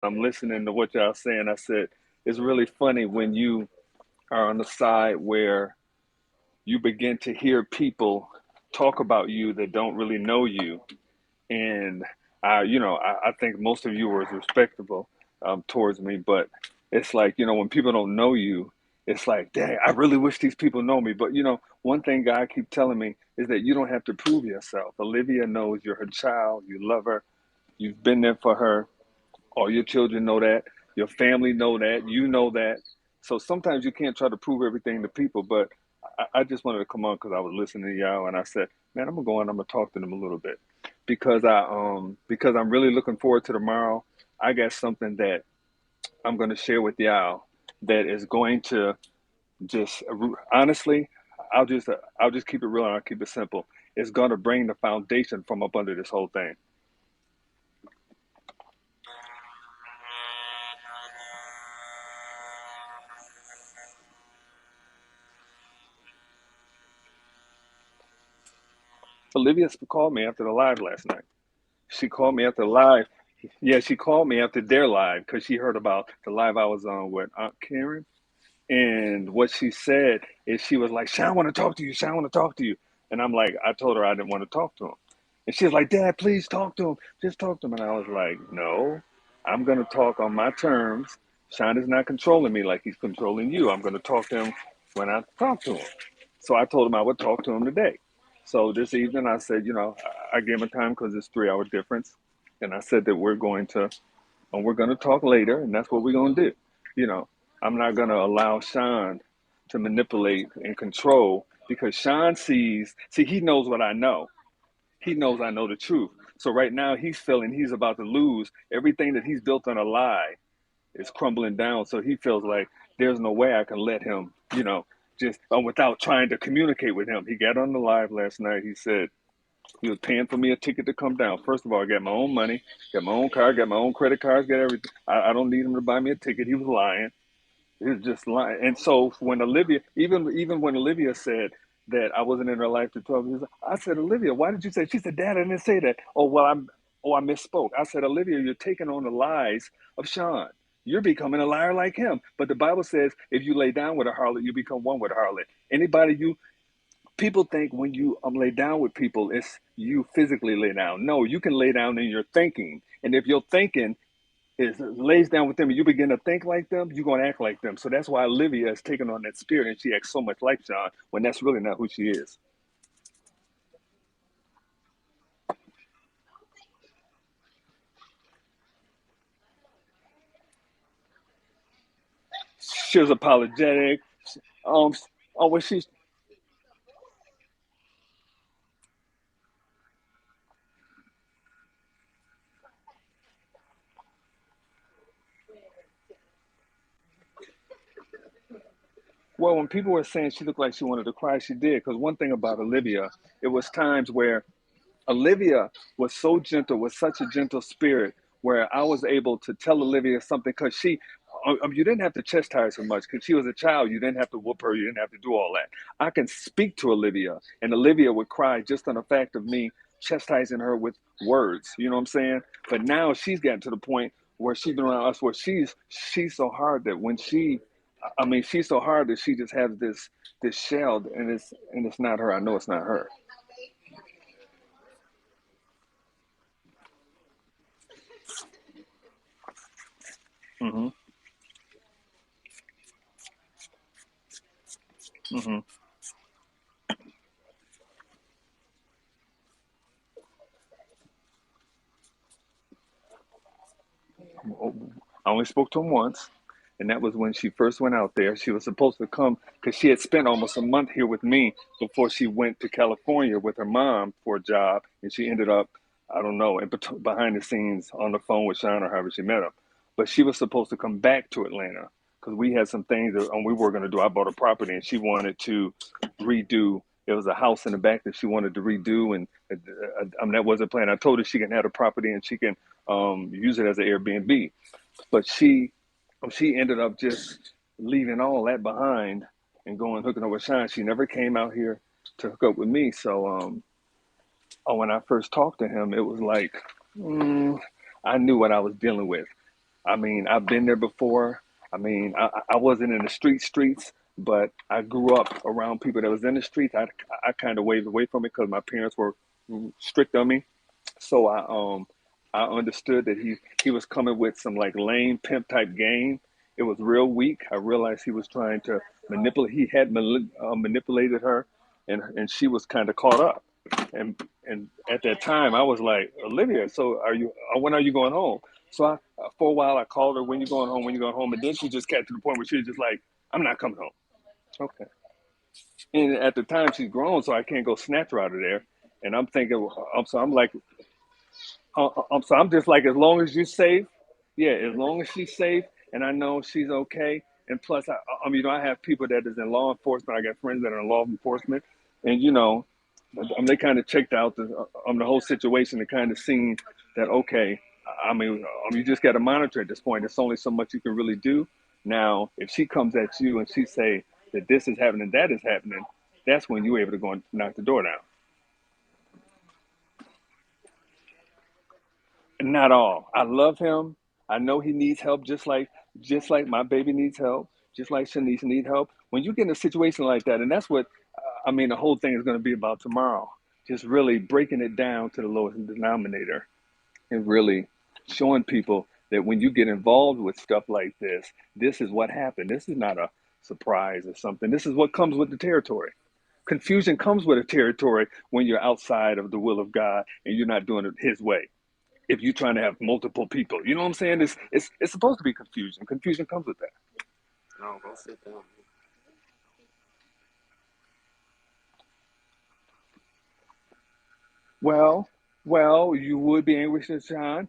I'm listening to what y'all saying. I said, it's really funny when you are on the side where you begin to hear people talk about you that don't really know you. And I think most of you were respectable towards me, but it's like, when people don't know you, it's like, dang, I really wish these people know me. But one thing God keep telling me is that you don't have to prove yourself. Olivia knows you're her child, you love her, you've been there for her. All your children know that, your family know that, you know that. So sometimes you can't try to prove everything to people, but I just wanted to come on because I was listening to y'all and I said, man, I'm gonna go on, I'm gonna talk to them a little bit because I'm really looking forward to tomorrow. I got something that I'm gonna share with y'all that is going to just honestly, I'll just keep it real and I'll keep it simple. It's gonna bring the foundation from up under this whole thing. Olivia called me after the live last night. She called me after the live. Yeah, she called me after their live because she heard about the live I was on with Aunt Karen. And what she said is she was like, Sean, I want to talk to you. Sean, I want to talk to you. And I'm like, I told her I didn't want to talk to him. And she was like, Dad, please talk to him. Just talk to him. And I was like, no, I'm going to talk on my terms. Sean is not controlling me like he's controlling you. I'm going to talk to him when I talk to him. So I told him I would talk to him today. So this evening I said, I gave him a time because it's 3 hour difference. And I said that we're going to talk later, and that's what we're going to do. You know, I'm not going to allow Sean to manipulate and control because Sean he knows what I know. He knows I know the truth. So right now he's feeling he's about to lose. Everything that he's built on a lie is crumbling down. So he feels like there's no way I can let him, just without trying to communicate with him. He got on the live last night. He said, he was paying for me a ticket to come down. First of all, I got my own money, got my own car, got my own credit cards, got everything. I don't need him to buy me a ticket. He was lying. He was just lying. And so when Olivia, even when Olivia said that I wasn't in her life to 12 years, I said, Olivia, why did you say? She said, Dad, I didn't say that. I misspoke. I said, Olivia, you're taking on the lies of Sean. You're becoming a liar like him. But the Bible says if you lay down with a harlot, you become one with a harlot. Anybody you People think when you lay down with people, it's you physically lay down. No, you can lay down in your thinking, and if your thinking is lays down with them, and you begin to think like them, you're gonna act like them. So that's why Olivia has taken on that spirit, and she acts so much like John when that's really not who she is. She was apologetic. Um, oh, well, she's well. When people were saying she looked like she wanted to cry, she did. Because one thing about Olivia, it was times where Olivia was so gentle, with such a gentle spirit, where I was able to tell Olivia something because you didn't have to chastise her much because she was a child. You didn't have to whoop her. You didn't have to do all that. I can speak to Olivia, and Olivia would cry just on the fact of me chastising her with words. You know what I'm saying? But now she's gotten to the point where she's been around us, where she's so hard that she's so hard that she just has this shell, and it's not her. I know it's not her. Hmm. Hmm. I only spoke to him once, and that was when she first went out there. She was supposed to come because she had spent almost a month here with me before she went to California with her mom for a job, and she ended up, I don't know, behind the scenes on the phone with Sean or however she met him. But she was supposed to come back to Atlanta because we had some things that we were going to do. I bought a property, and she wanted to redo. There was a house in the back that she wanted to redo, and that wasn't planned. I told her she can have the property and she can use it as an Airbnb. But she ended up just leaving all that behind and going hooking up with Sean. She never came out here to hook up with me. So when I first talked to him, it was like I knew what I was dealing with. I mean, I've been there before. I mean, I wasn't in the streets, but I grew up around people that was in the streets. I kind of waved away from it because my parents were strict on me. So I understood that he was coming with some like lame pimp type game. It was real weak. I realized he was trying to manipulate. He had manipulated her, and she was kind of caught up. And at that time, I was like, Olivia, so are you? When are you going home? So for a while, I called her, when you going home? When you going home? And then she just got to the point where she was just like, I'm not coming home. Okay. And at the time, she's grown, so I can't go snatch her out of there. And I'm thinking, I'm like, so I'm just like, as long as you're safe, yeah, as long as she's safe, and I know she's okay. And plus, I have people that is in law enforcement. I got friends that are in law enforcement, and they kind of checked out the whole situation and kind of seen that okay. You just got to monitor at this point. There's only so much you can really do. Now, if she comes at you and she say that this is happening, that is happening, that's when you're able to go and knock the door down. Not all. I love him. I know he needs help, just like my baby needs help, just like Shanice needs help. When you get in a situation like that, and that's what the whole thing is going to be about tomorrow. Just really breaking it down to the lowest denominator, and really showing people that when you get involved with stuff like this is what happened. This is not a surprise or something. This is what comes with the territory. Confusion comes with a territory when you're outside of the will of God and you're not doing it His way. If you're trying to have multiple people. You know what I'm saying? It's supposed to be confusion. Confusion comes with that. No, go sit down. Well, well, you would be angry with Sean.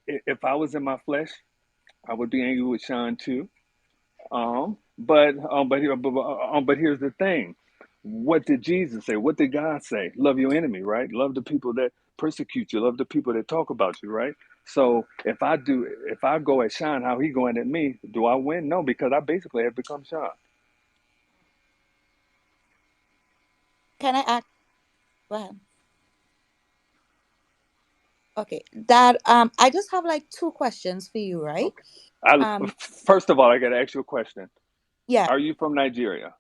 If I was in my flesh, I would be angry with Sean too. But here's the thing. What did Jesus say? What did God say? Love your enemy, right? Love the people that persecute you. Love the people that talk about you, right? So if I go at Sean, how he going at me? Do I win? No, because I basically have become Sean. Can I ask? Go ahead. Okay. That I just have like two questions for you, right? Okay. I Um, First of all, I got to ask you a question. yeah. Are you from Nigeria?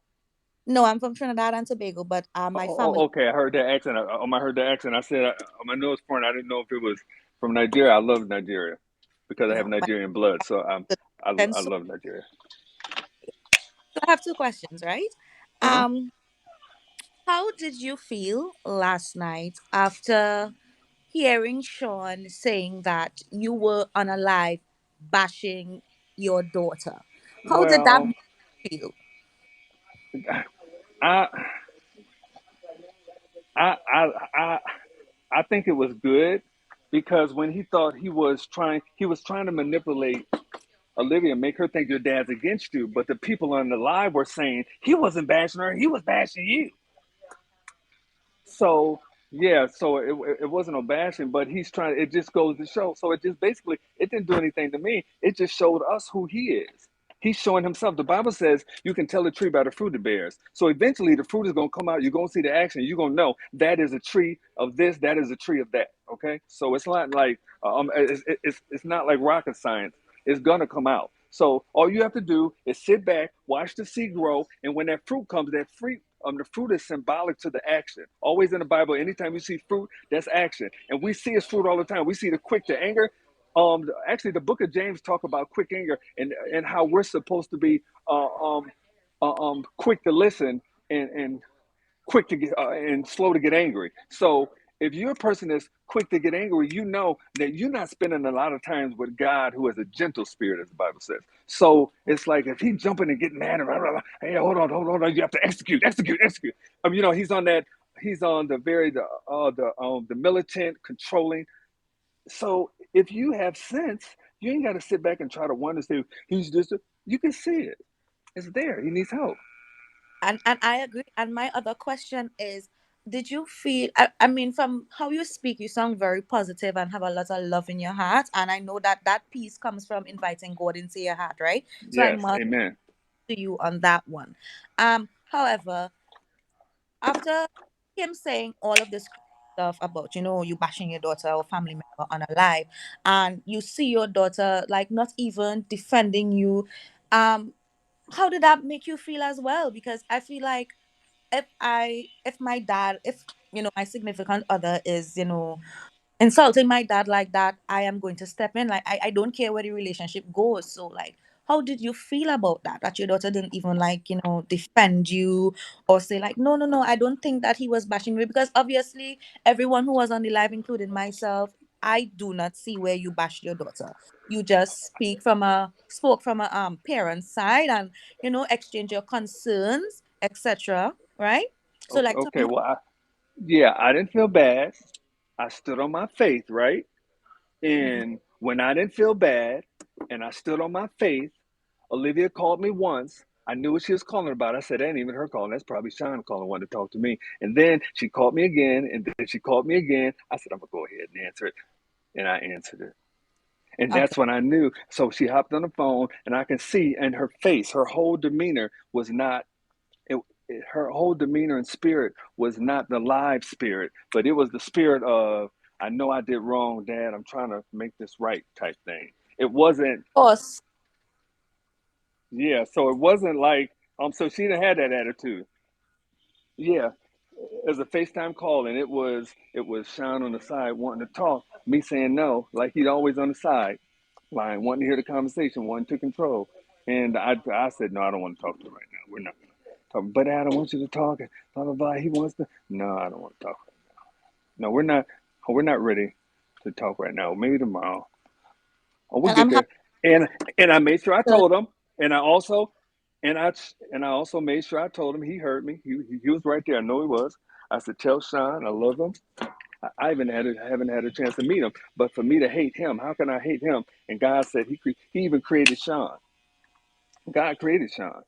No, I'm from Trinidad and Tobago, but my family. Okay. I heard that accent. I heard that accent. I said on my nose point. I didn't know if it was from Nigeria. I love Nigeria because I have No, my Nigerian blood. So and I so, love Nigeria. so I have two questions, right? Uh-huh. Um, how did you feel last night after hearing Sean saying that you were on a live bashing your daughter? How did that Well, make you feel? I I I I I think it was good because when he thought he was trying to manipulate Olivia, make her think your dad's against you. But the people on the live were saying he wasn't bashing her, he was bashing you. So yeah, so it wasn't no bashing, but he's trying. It just goes to show. So it just basically it didn't do anything to me. It just showed us who he is. He's showing himself. The Bible says you can tell a tree by the fruit it bears. So eventually the fruit is gonna come out. You're gonna see the action. You're gonna know that is a tree of this. That is a tree of that. Okay. So it's not like it's not like rocket science. It's gonna come out. So all you have to do is sit back, watch the seed grow, and when that fruit comes, that fruit the fruit is symbolic to the action. Always in the Bible, anytime you see fruit, that's action. And we see his fruit all the time. We see the quick to anger. Actually, the book of James talk about quick anger and how we're supposed to be quick to listen and quick to get and slow to get angry. So if you're a person that's quick to get angry, you know that you're not spending a lot of times with God, who is a gentle spirit, as the Bible says. So it's like if he's jumping and getting mad and blah, blah, blah, hey, hold on, you have to execute. He's on that. He's on the militant, controlling. So if you have sense, you ain't got to sit back and try to wonder. Say he's just. You can see it. It's there. He needs help. And I agree. And my other question is, did you feel? I mean, from how you speak, you sound very positive and have a lot of love in your heart. And I know that that peace comes from inviting God into your heart, right? So I Yes. must Amen. to you on that one. However, after him saying all of this, stuff about, you bashing your daughter or family member on a live, and you see your daughter like not even defending you. Um, how did that make you feel as well? Because I feel like if my dad, if my significant other is, insulting my dad like that, I am going to step in. Like, I don't care where the relationship goes. So, like, how did you feel about that? That your daughter didn't even, like, defend you or say, like, no, no, no, I don't think that he was bashing me. Because obviously, everyone who was on the live, including myself, I do not see where you bashed your daughter. You just spoke from a parent's side, and exchange your concerns, etc. Right? So, Okay, like, tell me okay. Well, yeah, I didn't feel bad. I stood on my faith, right? Mhm. And when I didn't feel bad and I stood on my faith, Olivia called me once. I knew what she was calling about. I said, that ain't even her calling. That's probably Sean calling, wanting to talk to me. And then she called me again, and then she called me again. I said, I'm going to go ahead and answer it. And I answered it. And Okay. that's when I knew. So she hopped on the phone, and I can see in her face, her whole demeanor was not, it, her whole demeanor and spirit was not the live spirit, but it was the spirit of, I know I did wrong, Dad. I'm trying to make this right type thing. It wasn't, Of course. yeah. So it wasn't like, so she didn't have that attitude. Yeah, it was a FaceTime call, and it was Sean on the side wanting to talk, me saying no, like he'd always on the side line, wanting to hear the conversation, wanting to control. And I said, no, I don't want to talk to him right now. We're not going to talk. But Dad, I want you to talk. And blah blah blah. He wants to. No, I don't want to talk. No, we're not. We're not ready to talk right now. Maybe tomorrow. Oh, we'll And get I'm happy there. And I made sure I to. told him. And I also and I also made sure I told him. He heard me. He was right there. I know he was. I said, tell Sean I love him. I even haven't had a chance to meet him. But for me to hate him, how can I hate him? And God said he even created Sean. God created Sean.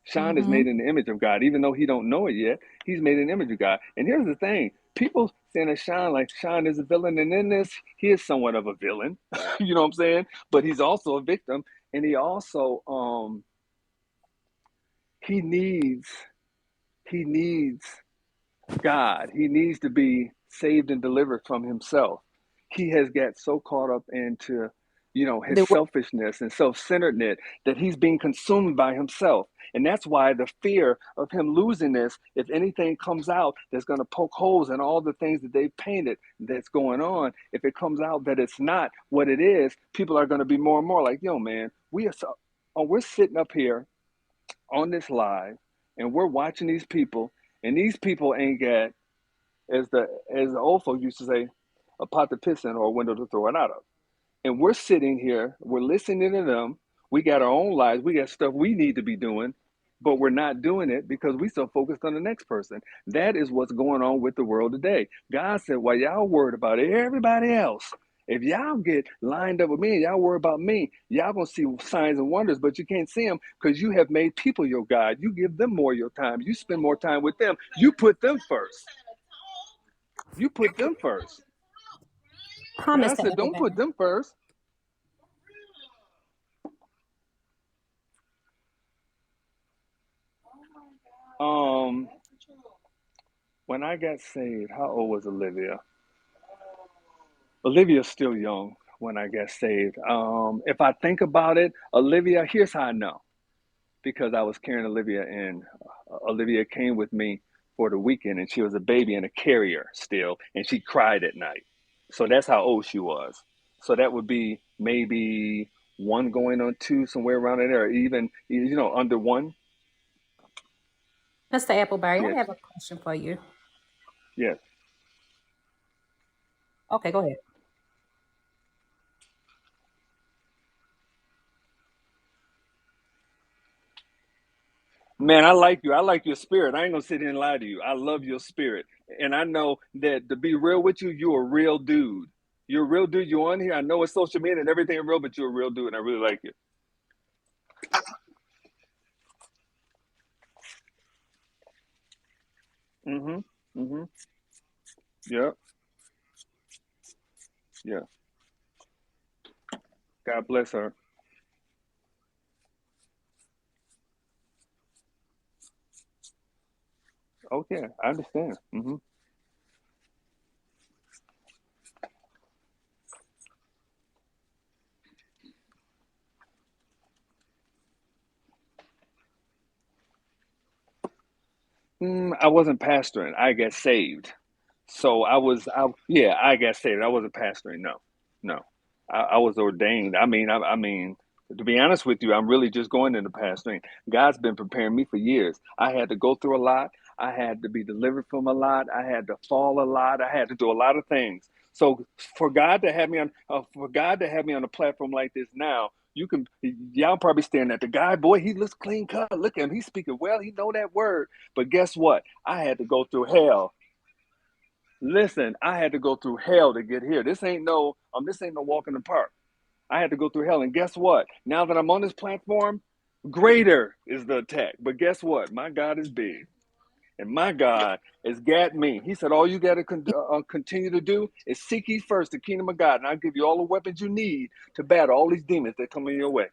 Sean is Mm-hmm. made in the image of God, even though he don't know it yet. He's made in the image of God. And here's the thing: people saying that Sean is a villain, and in this, he is somewhat of a villain. You know what I'm saying? But he's also a victim, and he also he needs he needs God. He needs to be saved and delivered from himself. He has got so caught up into, his The way selfishness and self-centeredness that he's being consumed by himself. And that's why the fear of him losing this, if anything comes out that's going to poke holes in all the things that they've painted that's going on, if it comes out that it's not what it is, people are going to be more and more like, yo, man, we're sitting up here on this live and we're watching these people, and these people ain't got, as the old folks used to say, a pot to piss in or a window to throw it out of. And we're sitting here, we're listening to them. We got our own lives, we got stuff we need to be doing, but we're not doing it because we so focused on the next person. That is what's going on with the world today. God said, while y'all worried about everybody else, if y'all get lined up with me and y'all worry about me, y'all gonna see signs and wonders, but you can't see them because you have made people your God. You give them more of your time. You spend more time with them. You put them first. You put them first. Huh, God Mr. said, don't put Appleberry? them first. Um, when I got saved, how old was Olivia? Olivia's still young when I got saved. If I think about it, Olivia, here's how I know. Because I was carrying Olivia, and Olivia came with me for the weekend, and she was a baby and a carrier still, and she cried at night. So that's how old she was. So that would be maybe one going on two, somewhere around in there, or even under one. Mr. Appleberry, I Yes, have a question for you. yes. Okay, go ahead. Man, I like you. I like your spirit. I ain't gonna sit here and lie to you. I love your spirit, and I know that to be real with you, you're a real dude. You're a real dude. You're on here. I know it's social media and everything real, but you're a real dude, and I really like you. Mhm. Mhm. Yeah. Yeah. God bless her. Okay, I understand. Mhm. I wasn't pastoring. I got saved. So yeah, I got saved. I wasn't pastoring. No, no, I was ordained. I mean, to be honest with you, I'm really just going into pastoring. God's been preparing me for years. I had to go through a lot. I had to be delivered from a lot. I had to fall a lot. I had to do a lot of things. So for God to have me on a platform like this now, y'all probably staring at the guy. Boy, he looks clean cut. Look at him. He's speaking well. He know that word. But guess what? I had to go through hell. Listen, I had to go through hell to get here. This ain't no walk in the park. I had to go through hell, and guess what? Now that I'm on this platform, greater is the attack. But guess what? My God is big, and my God has got me. He said, all you got to continue to do is seek ye first the kingdom of God, and I'll give you all the weapons you need to battle all these demons that come in your way.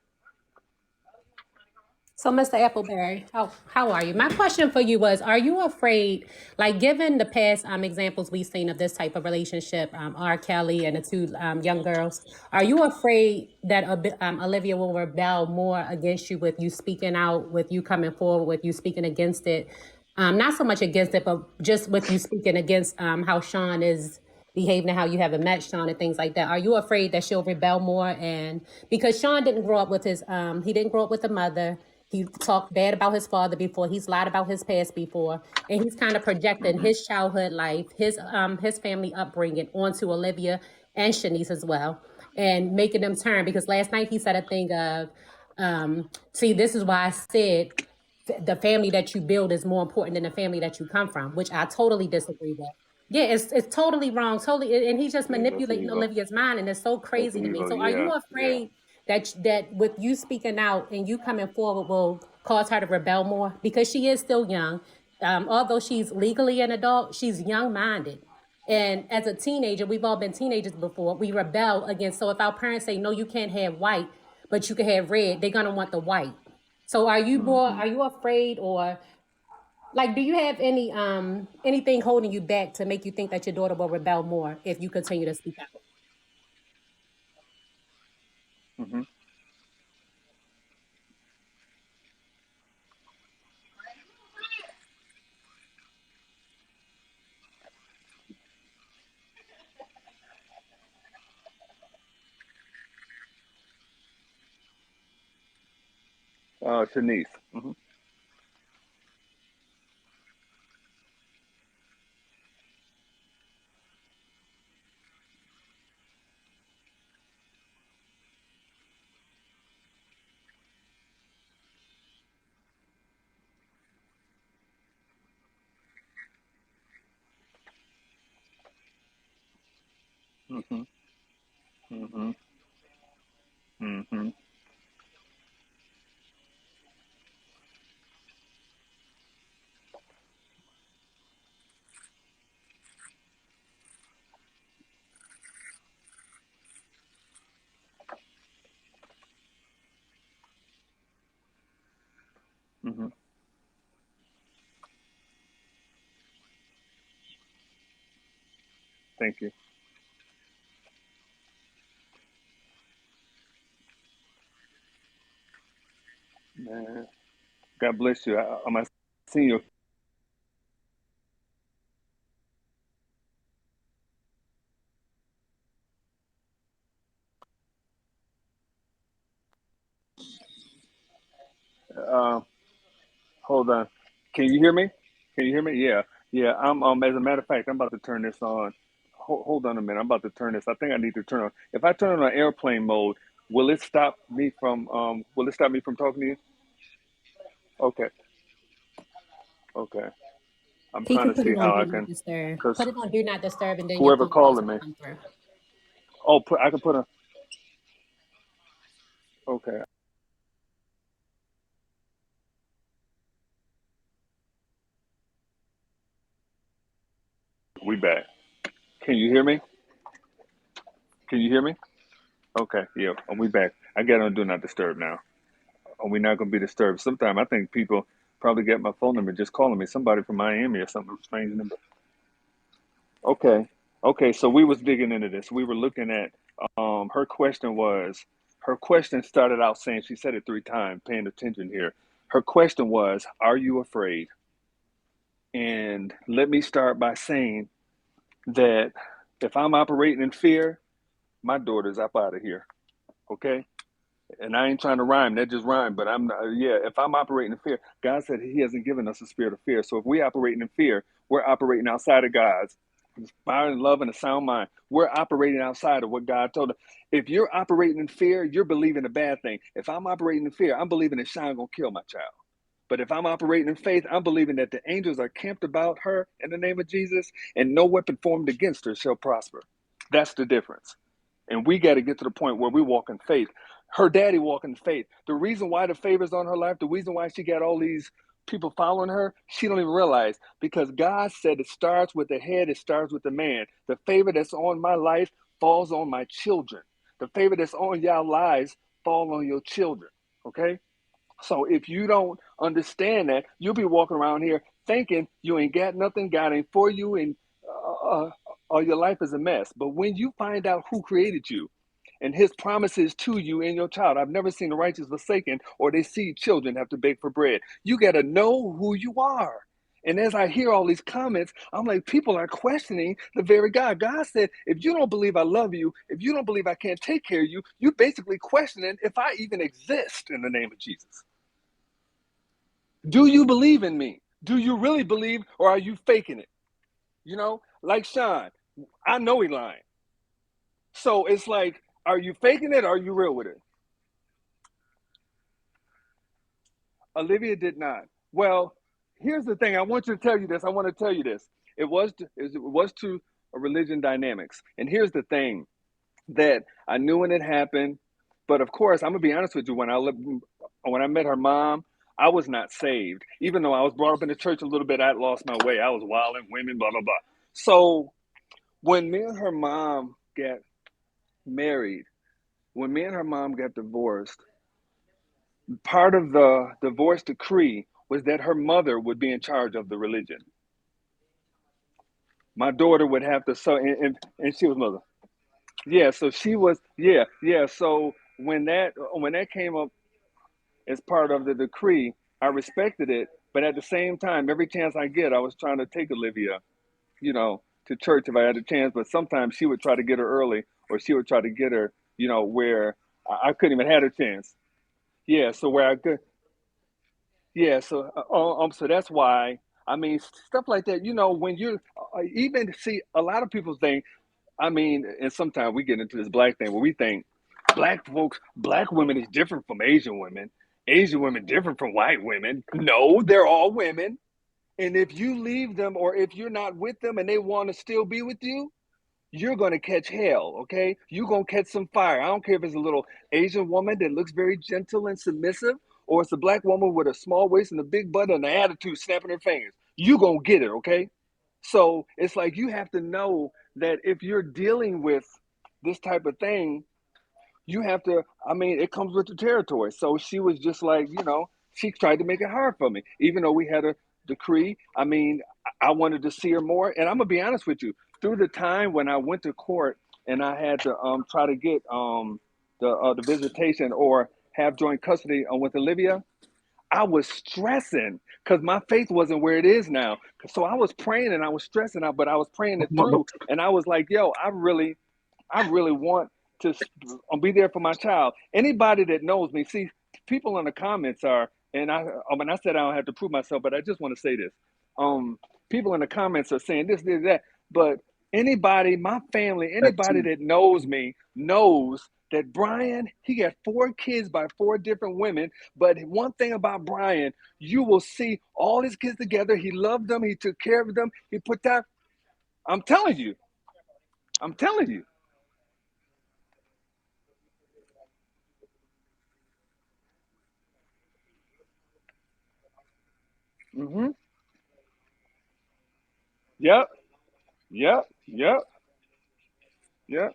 So, Mr. Appleberry, how are you? My question for you was: are you afraid, like given the past examples we've seen of this type of relationship, R. Kelly and the two young girls, are you afraid that Olivia will rebel more against you with you speaking out, with you coming forward, with you speaking against it? Not so much against it, but just with you speaking against how Sean is behaving and how you haven't met Sean and things like that. Are you afraid that she'll rebel more? And because Sean didn't grow up with he didn't grow up with a mother. He talked bad about his father before. He's lied about his past before, and he's kind of projecting Mm-hmm. his childhood life, his family upbringing onto Olivia and Shanice as well, and making them turn. Because last night he said a thing of, "See, this is why I said the family that you build is more important than the family that you come from," which I totally disagree with. Yeah, it's totally wrong, totally, and he's just Yeah, that's manipulating evil. Olivia's mind, and it's so That's crazy to me. evil. So, are Yeah, you yeah. afraid that with you speaking out and you coming forward will cause her to rebel more because she is still young? Although she's legally an adult, she's young-minded. And as a teenager, we've all been teenagers before. We rebel against. So if our parents say no, you can't have white, but you can have red, they're gonna want the white. So Mm-hmm. are you afraid, or like do you have anything holding you back to make you think that your daughter will rebel more if you continue to speak out? Mm-hmm. Shanice. Mm-hmm. Mm-hmm. Mm-hmm. Mm-hmm. Mm-hmm. Thank you, man. God bless you. I'm seeing you. Uh, hold on. Can you hear me? Can you hear me? Yeah, yeah. As a matter of fact, I'm about to turn this on. Hold on a minute. I'm about to turn this. I think I need to turn on. If I turn it on airplane mode, will it stop me from talking to you? Okay, okay. I'm He trying could to put see it on how do I not can, disturb. cause Put it on do not disturb, and then your whoever phone calls calling will me. come through. I can put a. Okay, we back. Can you hear me? Can you hear me? Okay, yeah, we back. I got on do not disturb now. Are we not gonna be disturbed? Sometime I think people probably get my phone number just calling me. Somebody from Miami or something strange number. Okay, okay. So we was digging into this. We were looking at her question was her question started out saying she said it 3 times. Paying attention here. Her question was, "Are you afraid?" And let me start by saying that if I'm operating in fear, my daughter's up out of here. Okay? And I ain't trying to rhyme. That just rhymed. But yeah, if I'm operating in fear, God said He hasn't given us a spirit of fear. So if we're operating in fear, we're operating outside of God's power and love and a sound mind. We're operating outside of what God told us. If you're operating in fear, you're believing a bad thing. If I'm operating in fear, I'm believing that Sean gonna kill my child. But if I'm operating in faith, I'm believing that the angels are camped about her in the name of Jesus, and no weapon formed against her shall prosper. That's the difference. And we got to get to the point where we walk in faith. Her daddy walk in faith. The reason why the favor's on her life, the reason why she got all these people following her, she don't even realize, because God said it starts with the head, it starts with the man. The favor that's on my life falls on my children. The favor that's on y'all lives fall on your children. Okay? So if you don't understand that, you'll be walking around here thinking you ain't got nothing, God ain't for you, and your life is a mess. But when you find out who created you and His promises to you and your child, I've never seen the righteous forsaken or they see children have to beg for bread. You got to know who you are. And as I hear all these comments, I'm like, people are questioning the very God. God said, if you don't believe I love you, if you don't believe I can't take care of you, you're basically questioning if I even exist in the name of Jesus. Do you believe in me? Do you really believe, or are you faking it? You know, like Sean, I know he lying. So it's like, are you faking it or are you real with it? Olivia did not. Well, here's the thing. I want you to tell you this. I want to tell you this. It was to a religion dynamics. And here's the thing that I knew when it happened, but of course, I'm gonna be honest with you. When I met her mom, I was not saved. Even though I was brought up in the church a little bit, I lost my way. I was wilding, women, blah blah blah. So when me and her mom got married, when me and her mom got divorced, part of the divorce decree was that her mother would be in charge of the religion. My daughter would have to, so and she was mother. Yeah, so she was, yeah. So when that came up as part of the decree, I respected it. But at the same time, every chance I get, I was trying to take Olivia, to church if I had a chance. But sometimes she would try to get her early, or she would try to get her, where I couldn't even have a chance. Yeah, so where I could, yeah, so that's why. I mean, stuff like that. When you even see a lot of people think. I mean, and sometimes we get into this black thing where we think black women is different from Asian women. Asian women different from white women. No, they're all women. And if you leave them or if you're not with them and they want to still be with you, you're going to catch hell, okay? You're going to catch some fire. I don't care if it's a little Asian woman that looks very gentle and submissive, or it's a black woman with a small waist and a big butt and an attitude snapping her fingers. You're going to get it, okay? So it's like you have to know that if you're dealing with this type of thing, you have to, I mean, it comes with the territory. So she was just like, she tried to make it hard for me, even though we had a decree. I mean, I wanted to see her more. And I'm going to be honest with you, through the time when I went to court and I had to try to get the visitation or have joint custody with Olivia, I was stressing because my faith wasn't where it is now. So I was praying and I was stressing out, but I was praying it through. And I was like, yo, I really want to be there for my child. Anybody that knows me, see, people in the comments are, and I said I don't have to prove myself, but I just want to say this. People in the comments are saying this, that, but anybody, my family, anybody that knows me knows that Bryan, he got 4 kids by 4 different women. But one thing about Bryan, you will see all his kids together. He loved them. He took care of them. He put that. I'm telling you. I'm telling you. Mm-hmm. Yep. Yep. Yep. Yep.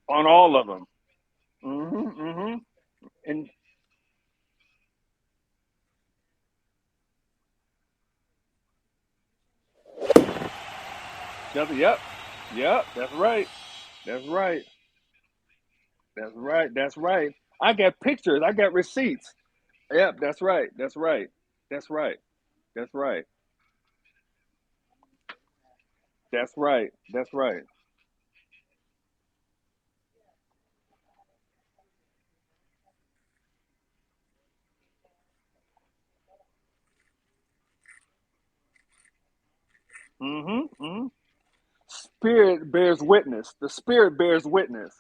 On all of them. Mm-hmm. Mm-hmm. And yep. Yep. That's right. That's right. That's right. That's right. I got pictures. I got receipts. Yep, that's right. That's right. That's right. That's right. That's right. That's right. Mm-hmm. Mm-hmm. Spirit bears witness. The spirit bears witness.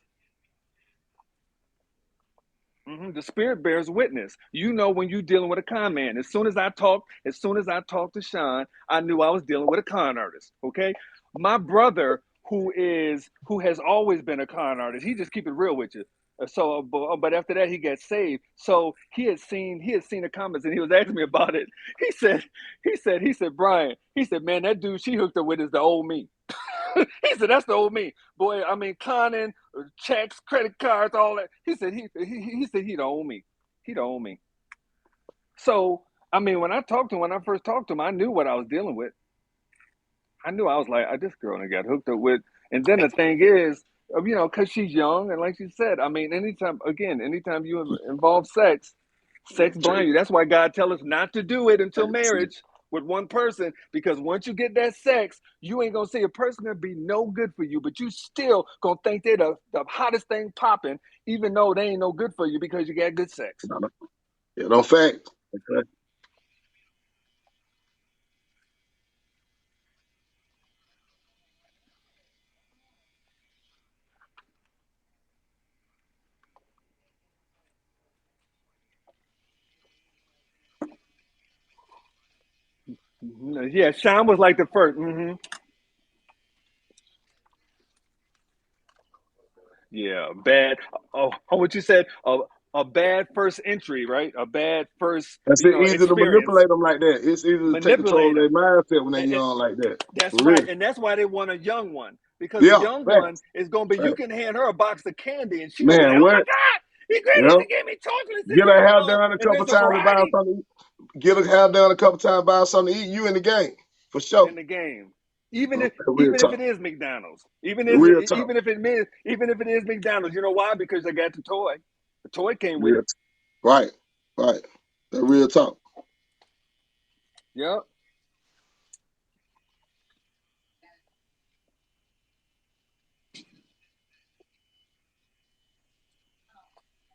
The spirit bears witness. You know when you're dealing with a con man. As soon as I talked to Sean, I knew I was dealing with a con artist. Okay, my brother, who has always been a con artist, he just keep it real with you. But after that, he got saved. So he had seen the comments, and he was asking me about it. He said, he said, Bryan, he said, man, that dude she hooked up with is the old me. He said, that's the old me. Boy, I mean, conning, checks, credit cards, all that. He said he don't owe me. He don't owe me. So, I mean, when I first talked to him, I knew what I was dealing with. I knew I was like, this girl done got hooked up with. And then the thing is, because she's young, and like she said, I mean, anytime you involve sex, sex blind you. That's why God tell us not to do it until marriage with one person, because once you get that sex, you ain't gonna see a person that be no good for you, but you still gonna think they're the hottest thing popping, even though they ain't no good for you because you got good sex. Yeah, no fact. Okay. Yeah, Sean was like the 1st. Yeah, bad. What you said? A bad first entry, right? A bad first, That's it. Easy to experience. manipulate them like that. It's easy to take control Manipulate of their them. mindset when they're And young like that. that's For right, real. and that's why they want a young one, because the Yeah, young one facts. is gonna be. You Facts. can hand her a box of candy, and she gonna be like, Man, "Oh my what? God, he granted, Yeah. he gave me chocolates and Get her hair everything, done a and couple there's a times to buy her variety something. Get her hair done a couple times, buy her something to eat. You in the game for sure. in the game." Even if Real even if it talk. is McDonald's, Real talk. even if it is McDonald's, you know why? Because they got the toy. The toy came with Real. it. Right. Right. That real talk. Yep.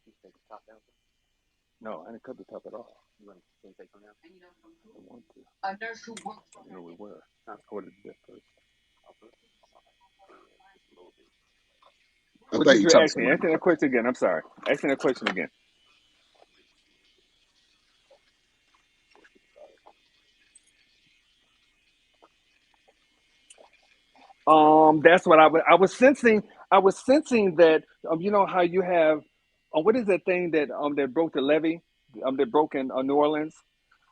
You take the top down. No, I didn't cut the top at all. You want to take them down? I want to. We were. I would have did that first. I What think did you you talking ask me? something Ask me that question again. I'm sorry. Ask me that question again. That's what I was sensing. I was sensing that you know how you have what is that thing that broke the levee that broke in New Orleans.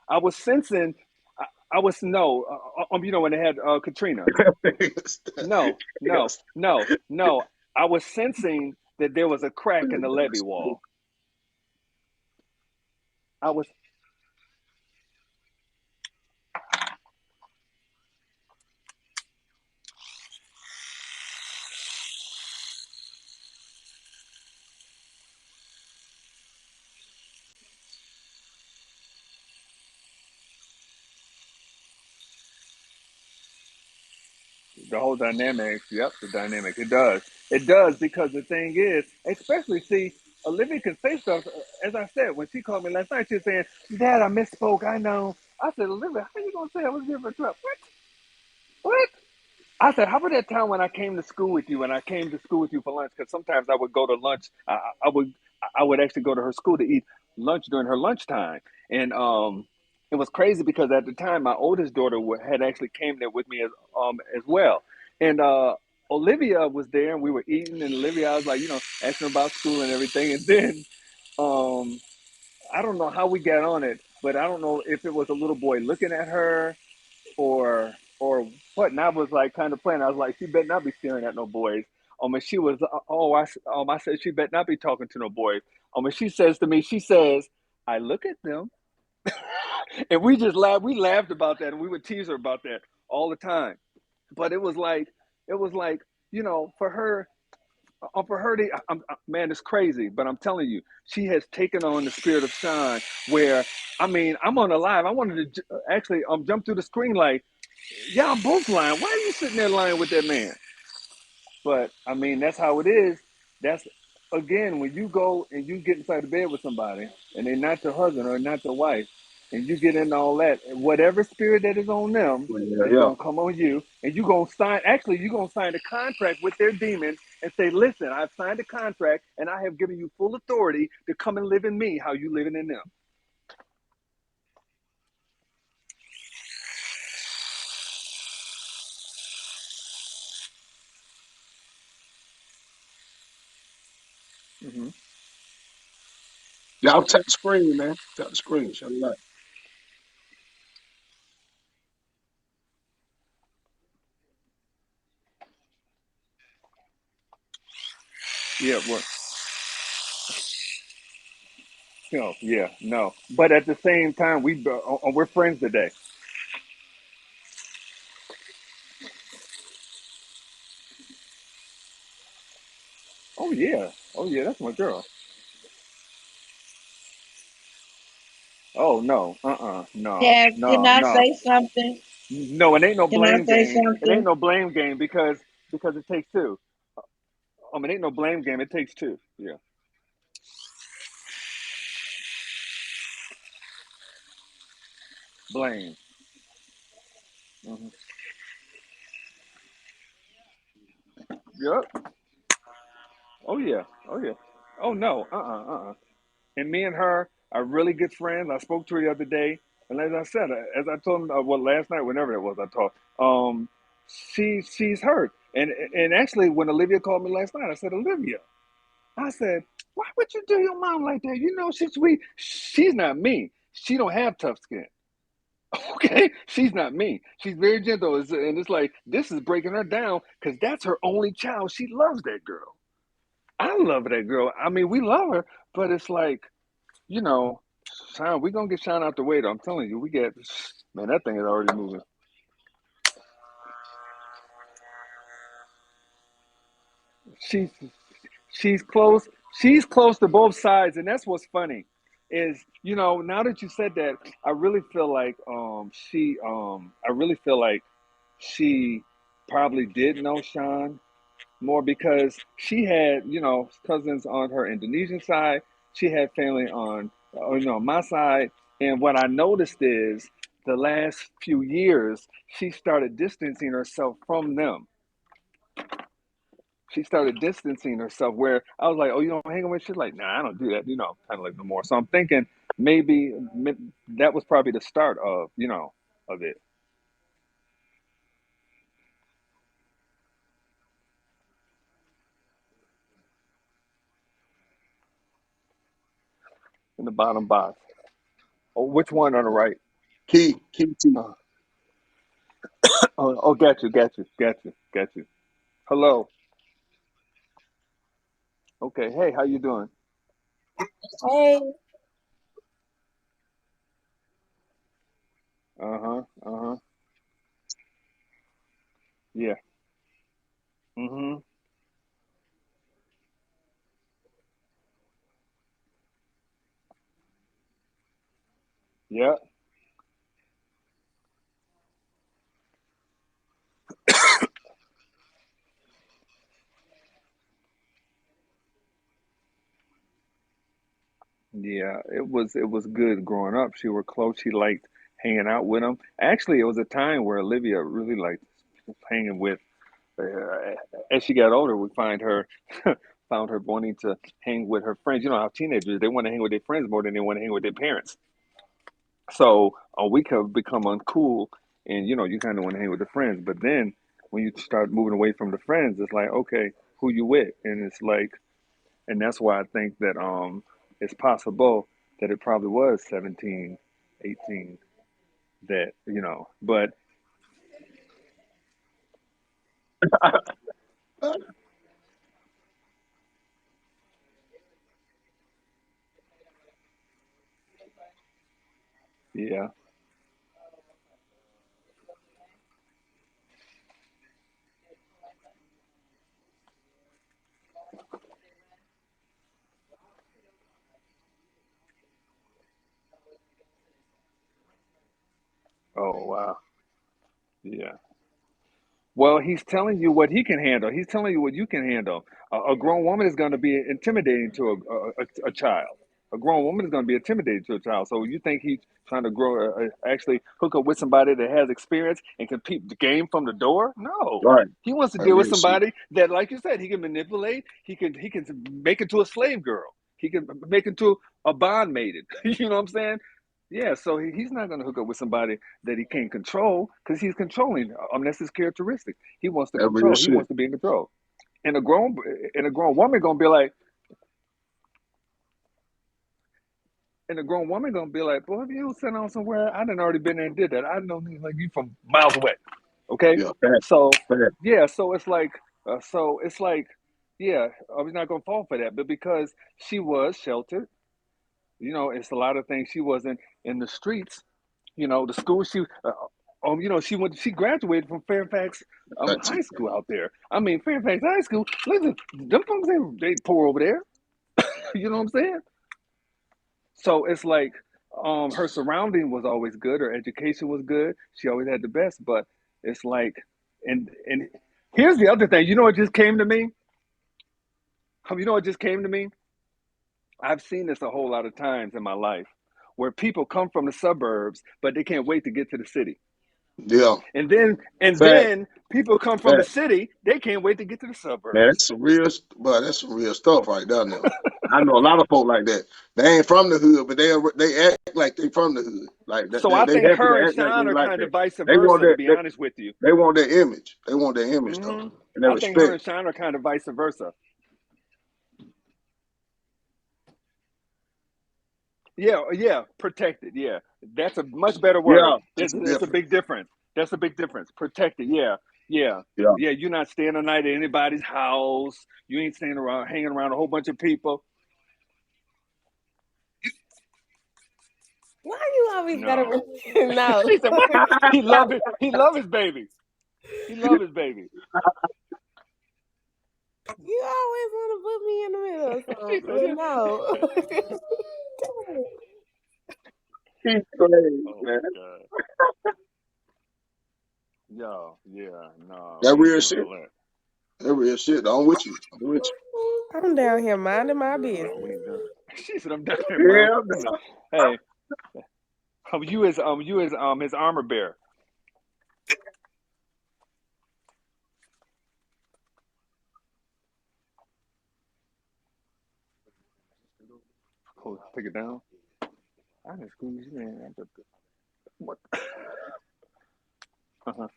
I was sensing. I was no when they had Katrina. about. No, no, Yes. no, no. I was sensing that there was a crack in the levee wall. I was the whole dynamics. Yep, the dynamic. It does. It does because the thing is, especially see, Olivia can say stuff. As I said, when she called me last night, she was saying, "Dad, I misspoke. I know." I said, "Olivia, how you gonna say I was different?" What? What? I said, "How about that time when I came to school with you and I came to school with you for lunch? Because sometimes I would go to lunch. I would actually go to her school to eat lunch during her lunchtime, and it was crazy because at the time my oldest daughter had actually came there with me as well, and Olivia was there and we were eating, and Olivia I was like asking her about school and everything, and then um, I don't know how we got on it, but I don't know if it was a little boy looking at her or what. And I was like kind of playing. I was like, she better not be staring at no boys. And she was, I said she better not be talking to no boys. And she says to me, she says, I look at them, and we just laughed. We laughed about that, and we would tease her about that all the time. But it was like, for her. For her, man, it's crazy. But I'm telling you, she has taken on the spirit of Sean. Where I mean, I'm on the live. I wanted to actually jump through the screen like, y'all both lying. Why are you sitting there lying with that man? But I mean, that's how it is. That's again when you go and you get inside the bed with somebody and they're not your husband or not your wife, and you get into all that, whatever spirit that is on them Yeah, is yeah. gonna come on you, and you gonna sign. Actually, you gonna sign a contract with their demon and say, "Listen, I've signed a contract, and I have given you full authority to come and live in me, how you living in them." Hmm. Y'all tap the screen, man. Tap the screen. Show the light. Yeah. What? No. Yeah. No. But at the same time, we're friends today. Oh yeah. Oh yeah. That's my girl. Oh no, no, Yeah, can no, I no, say something? no. It ain't no Can I blame say game. It ain't something? no blame game because it takes two. It ain't no blame game. It takes two. Yeah, blame. Hmm. Yep. Oh yeah. Oh yeah. Oh no. And me and her are really good friends. I spoke to her the other day, and as I said, as I told him, well, last night, whenever it was, I talked. She's hurt, and actually, when Olivia called me last night, I said, Olivia. I said, why would you do your mom like that? You know, she's sweet. She's not me. She don't have tough skin. Okay, she's not me. She's very gentle, and it's like this is breaking her down because that's her only child. She loves that girl. I love that girl. I mean, we love her, but it's like you know, Sean, we gonna get Sean out the way. Though I'm telling you, we get man. That thing is already moving. She's she's close. She's close to both sides, and that's what's funny. Is now that you said that, I really feel like I really feel like she probably did know Sean more because she had cousins on her Indonesian side. She had family on my side, and what I noticed is the last few years she started distancing herself from them. She started distancing herself where I was like, oh, you don't hang with? She's like, nah, I don't do that, kind of like no more. So I'm thinking maybe that was probably the start of of it in the bottom box. Oh, which one on the right? Key T. uh, oh, got you. Hello. Okay. Hey, how you doing? Hey, Uh-huh. Uh-huh. Yeah. Mm-hmm. Yeah. Yeah. It was good growing up. She were close. She liked hanging out with them. Actually, it was a time where Olivia really liked hanging with. Uh, as she got older, we found her wanting to hang with her friends. You know how teenagers they want to hang with their friends more than they want to hang with their parents. So we could become uncool, and you kind of want to hang with the friends. But then when you start moving away from the friends, it's like, okay, who you with? And it's like, and that's why I think that it's possible that it probably was 17, 18 that but yeah, Oh wow. Yeah. Well, he's telling you what he can handle. He's telling you what you can handle. A grown woman is going to be intimidating to a child. A grown woman is going to be intimidating to a child. So you think he's trying to actually hook up with somebody that has experience and can peep the game from the door? No. Right. He wants to That deal with real shit. somebody that, like you said, he can manipulate. He can make it to a slave girl. He can make it to a bond maiden. You know what I'm saying? Yeah. So he's not going to hook up with somebody that he can't control because he's controlling. That's his characteristic. He wants to That real control. He shit. wants to be in control. And a grown woman gonna be like, and a grown woman gonna be like, boy, if you don't sit down somewhere, I done already been there and did that. I know niggas like you from miles away. Okay, Yeah, fact, so fact. yeah, so it's like, yeah, I was not gonna fall for that, but because she was sheltered, it's a lot of things. She wasn't in the streets. The school she graduated from Fairfax Got to. High School out there. I mean, Fairfax High School. Listen, them folks they poor over there. You know what I'm saying? So it's like her surrounding was always good. Her education was good. She always had the best. But it's like, and here's the other thing. You know what just came to me? You know what just came to me? I've seen this a whole lot of times in my life, where people come from the suburbs, but they can't wait to get to the city. Yeah, fact, And then people come from the fact. city, they can't wait to get to the Man, suburbs. that's some real, but that's some real stuff right there now. I know a lot of folk like that. They ain't from the hood, but they act like they from the hood. Like that, So I they think happy her to and act like they Sean are like kind that. of vice They want versa, to that. be honest with you. They want that image. They want that image though, hmm and that I think her respect. and Sean are kind of vice versa. Yeah, yeah, protected. Yeah, that's a much better word. Yeah, There's, it's a there's a difference. big difference. That's a big difference. Protected. Yeah, yeah, Yeah, yeah. You're not staying the night at anybody's house. You ain't staying around, hanging around a whole bunch of people. Why you always gotta No. no? She said, "What? He love it. He love his baby. He love his baby." You always want to put me in the middle of She something, said, but "Yeah." no. he's crazy, Oh man. my god. Yo, yeah, no, That we ain't real doing shit. all that. That real shit. I'm with you. I'm with I'm down here minding my No, we business. ain't doing. She said, "I'm down there, you. man." Yeah, Hey, you is his armor bearer. Oh, take it down. I didn't squeeze you in. What? Uh-huh.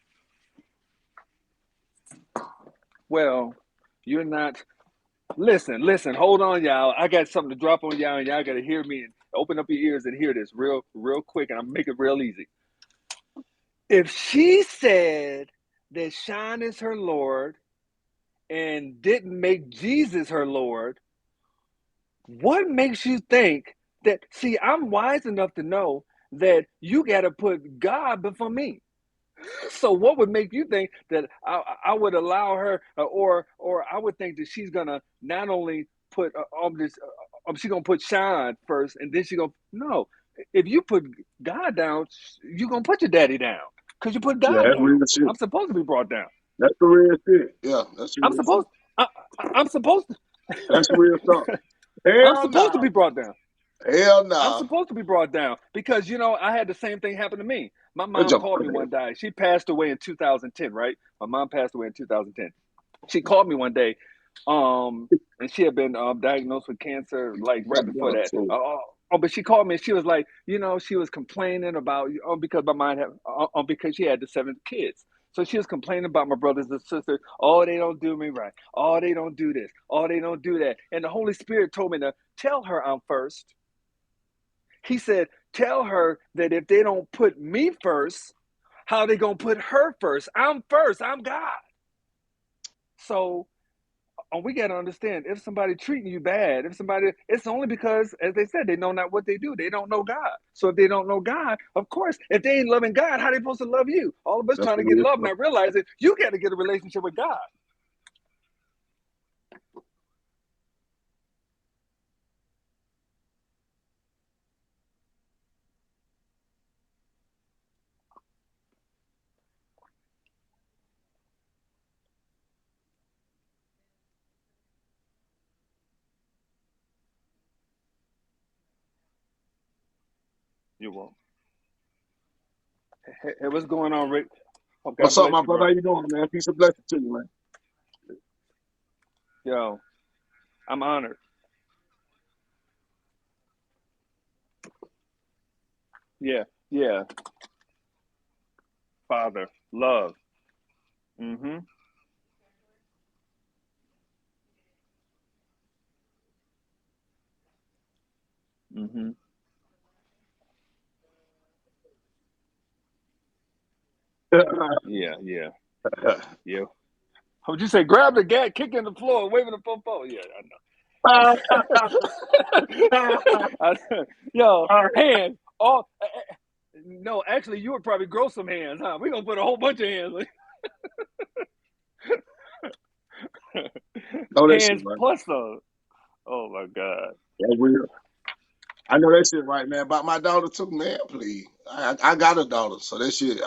Well, you're not. Listen, listen. Hold on, y'all. I got something to drop on y'all, and y'all got to hear me and open up your ears and hear this real quick, and I'm make it real easy. If she said that Sean is her Lord and didn't make Jesus her Lord, what makes you think that? See, I'm wise enough to know that you got to put God before me. So what would make you think that I would allow her, or I would think that she's gonna not only put she's gonna put Sean first, and then she gonna no. If you put God down, you gonna put your daddy down because you put yeah, God that's down. real shit. I'm supposed to be brought down. That's the real shit. Yeah, that's the I'm real shit. supposed. I, I'm supposed That's the real stuff. to. I'm Hell supposed to no. be brought down. Hell I'm no. supposed to be brought down because I had the same thing happen to me. My Good mom job. called me one day. She passed away in 2010, right? My mom passed away in 2010. She called me one day, and she had been diagnosed with cancer like right before that. But she called me and she was like, she was complaining about because my mom had because she had the seven kids. So she was complaining about my brothers and sisters. Oh, they don't do me right. Oh, they don't do this. Oh, they don't do that. And the Holy Spirit told me to tell her I'm first. He said, tell her that if they don't put me first, how they gonna put her first? I'm first. I'm God. So we got to understand if somebody treating you bad, if somebody, it's only because, as they said, they know not what they do. They don't know God. So if they don't know God, of course, if they ain't loving God, how they supposed to love you? All of us That's trying the to get real love, stuff. not realizing you got to get a relationship with God. You won't. Hey, what's going on, Rick? Oh, God What's up, bless my you, brother? bro. How you doing, man? Peace and blessings to you, man. Yo, I'm honored. Yeah, yeah. Father, love. Mm-hmm. Mm-hmm. Yeah, yeah, yeah. How would you say? Grab the gat, kick in the floor, waving the popo. Yeah, I know. Yo, hands. All. No, actually, you would probably grow some hands, huh? We're gonna put a whole bunch of hands. know that shit, Hands right? plus the. Oh my God. That's real. I know that shit, right, man. About my daughter too, man. Please, I got a daughter, so that shit.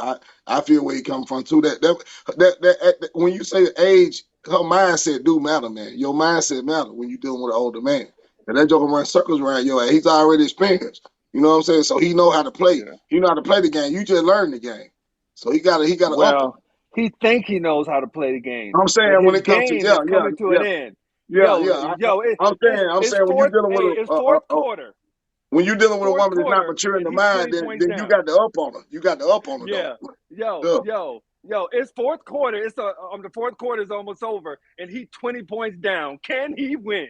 I feel where you come from too. That when you say age, her mindset do matter, man. Your mindset matter when you dealing with an older man. And that joker run circles around your ass. He's already experienced. You know what I'm saying? So he know how to play. Yeah. He know how to play the game. You just learn the game. So he got to up him. Well, he think he knows how to play the game, I'm but saying when his it comes to game is coming to yeah, an end. yeah, Yo, yeah. yo, I'm saying when you fourth. dealing with Hey, it's fourth quarter. when you dealing with a Fourth woman that's not quarter, mature in and the he's mind, 20 then points then you down. got the up on her. You got the up on her though. Yeah, yo, Yeah. yo, yo. It's fourth quarter. The fourth quarter is almost over, and he 20 points down. Can he win?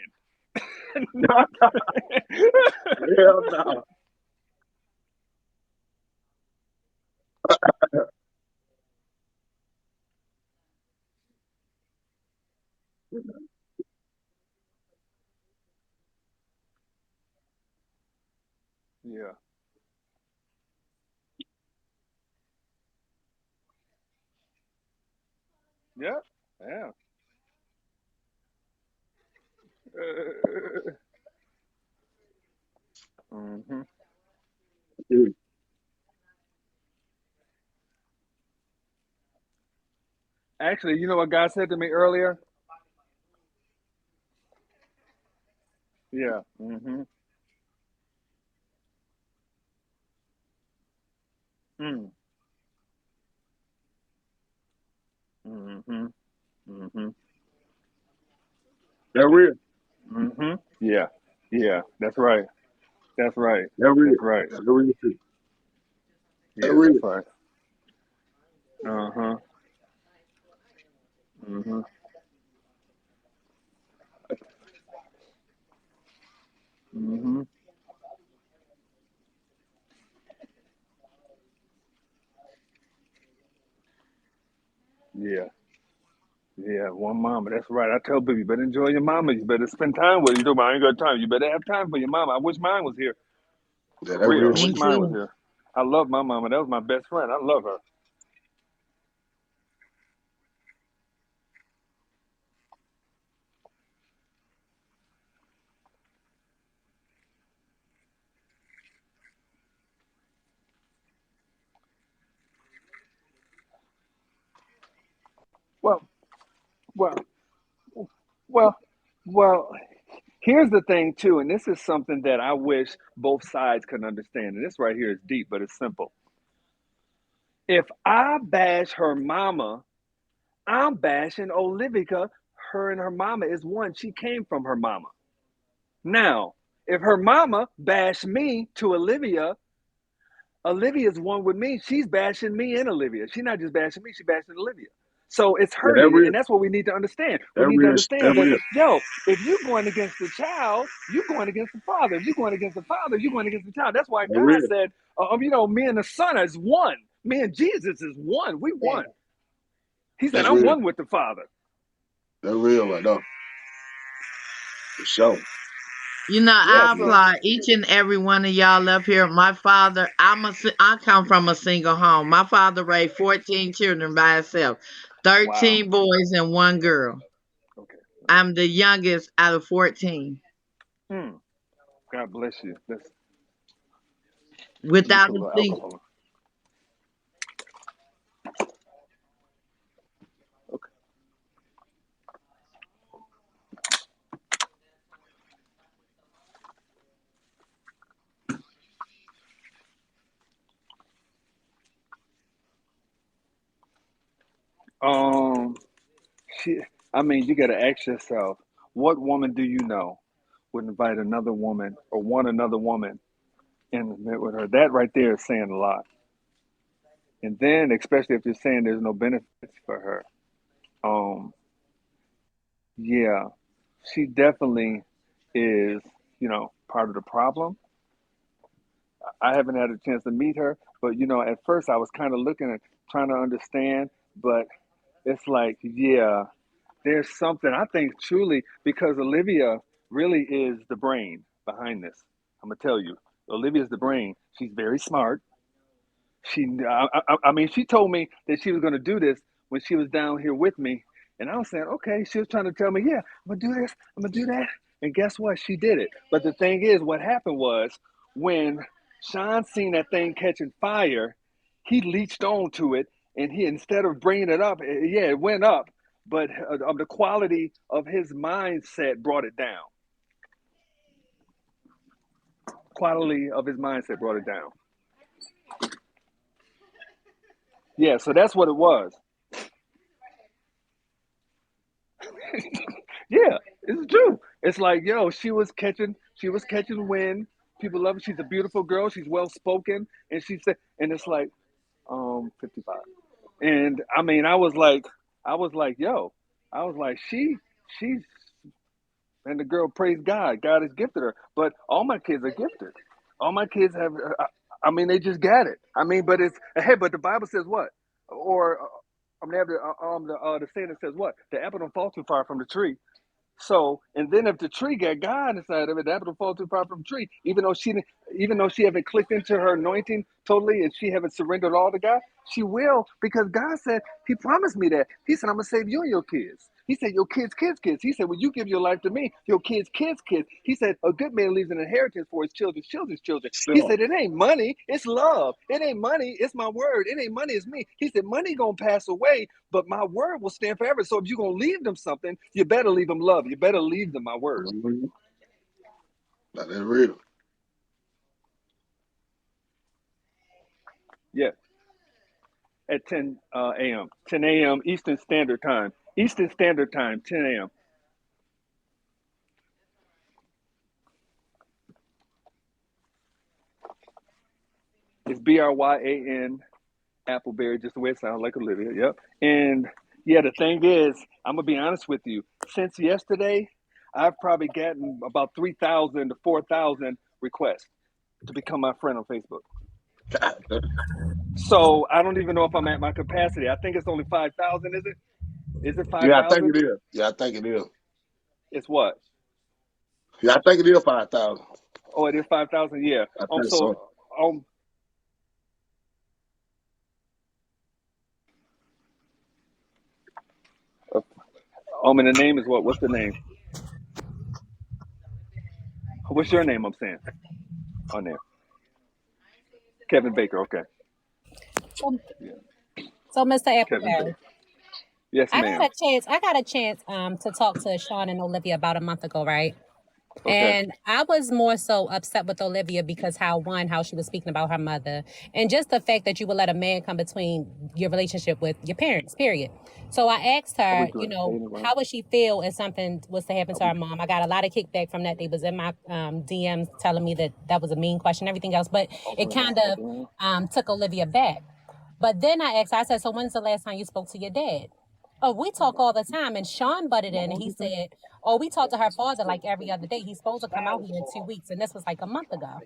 Hell no. Yeah, yeah, yeah. Hmm. Actually, you know what God said to me earlier? Yeah. Mm-hmm. Mm. Mm-hmm. Mm-hmm. That real. Mm-hmm. Yeah. Yeah. That's right. That's right. That real. That's right. That's real shit. That Yeah, real. that's right. Uh-huh. Mm-hmm. Mm-hmm. Yeah. Yeah. One mama. That's right. I tell people you better enjoy your mama. You better spend time with her. You know, I ain't got time. You better have time for your mama. I wish mine was here. Yeah, For that real. real I wish Me shit. mine was too. here. I love my mama. That was my best friend. I love her. Well, well, well, well. Here's the thing too, and this is something that I wish both sides could understand. And this right here is deep, but it's simple. If I bash her mama, I'm bashing Olivia. Her and her mama is one. She came from her mama. Now, if her mama bashed me to Olivia, Olivia's one with me. She's bashing me and Olivia. She's not just bashing me, she's bashing Olivia. So it's Yeah, that hurting, real. and that's what we need to understand. We That need to real. That understand that, real. yo, if you're going against the child, you're going against the father. If you're going against the father, you're going against the child. That's why That God real. said, me and the son is one. Me and Jesus is one. We one. He said, That's I'm real. one with the father. That real right now. For sure. You know, Yeah, I so, applaud each and every one of y'all up here. My father, I come from a single home. My father raised 14 children by himself, wow. 13 boys and one girl. Okay. I'm the youngest out of 14. Mm, God bless you. Let me Without put a a little single, alcohol on. Okay. Um, she, I mean, you got to ask yourself, what woman do you know would invite another woman or want another woman in with her? That right there is saying a lot. And then, especially if you're saying there's no benefits for her, um, yeah, she definitely is, part of the problem. I haven't had a chance to meet her, but at first I was kind of looking at trying to understand, but it's like, yeah, there's something I think truly because Olivia really is the brain behind this. I'm gonna tell you, Olivia's the brain. She's very smart. I mean, she told me that she was going to do this when she was down here with me, and I was saying, okay. She was trying to tell me, yeah, I'm gonna do this, I'm gonna do that, and guess what? She did it. But the thing is, what happened was when Sean seen that thing catching fire, he leached onto it, and he instead of bringing it up, yeah, it went up, but the quality of his mindset brought it down. Quality of his mindset brought it down. Yeah, so that's what it was. Yeah, it's true. It's like, yo, she was catching wind. People love her. She's a beautiful girl. She's well spoken, and she said, and it's like, 55. And I mean, I was like, yo, I was like, she's, and the girl praised God. God has gifted her. But all my kids are gifted. All my kids have. I mean, they just got it. I mean, but it's hey, but the Bible says what? Or I mean, the saying that says what? The apple don't fall too far from the tree. So, and then if the tree got God inside of it, the apple don't fall too far from the tree. Even though she haven't clicked into her anointing totally, and she haven't surrendered all to God, she will because God said He promised me that. He said I'm gonna save you and your kids. He said your kids. He said when you give your life to me, your kids. He said a good man leaves an inheritance for his children's children. He Sure. said it ain't money, it's love. It ain't money, it's my word. It ain't money, it's me. He said money gonna pass away, but my word will stand forever. So if you're gonna leave them something, you better leave them love. You better leave them my word. Mm-hmm. That is real. Yeah, at 10 a.m. 10 a.m. Eastern Standard Time. Eastern Standard Time, 10 a.m. It's Bryan Appleberry, just the way it sounds, like Olivia. Yep. And yeah, the thing is, I'm gonna be honest with you. Since yesterday, I've probably gotten about 3,000 to 4,000 requests to become my friend on Facebook. God, So I don't even know if I'm at my capacity. I think it's only 5,000. Is it? Is it yeah, I think 5,000? it is. Yeah, I think it is. It's what? Yeah, I think it is 5,000. Oh, it is 5,000. Yeah. I think so. Um. Uh, and the name is what? What's the name? What's your name? I'm saying on there. Kevin Baker. Okay. So, Yeah. so Mr. Kevin Appleberry, Baker. Yes, I got ma'am. a chance. I got a chance to talk to Sean and Olivia about a month ago, right? Okay. And I was more so upset with Olivia because how she was speaking about her mother, and just the fact that you would let a man come between your relationship with your parents. Period. So I asked Are we her, doing a fade around? how would she feel if something was to happen Are to her we? mom? I got a lot of kickback from that. They was in my DMs telling me that that was a mean question, everything else, but Over it around. kind of Over around. took Olivia back. But then I asked her, I said, so when's the last time you spoke to your dad? Oh, we talk all the time. And Sean butted How in and long he you think? said, oh, we talk to her father like every other day. He's supposed to come out here in 2 weeks. And this was like a month ago.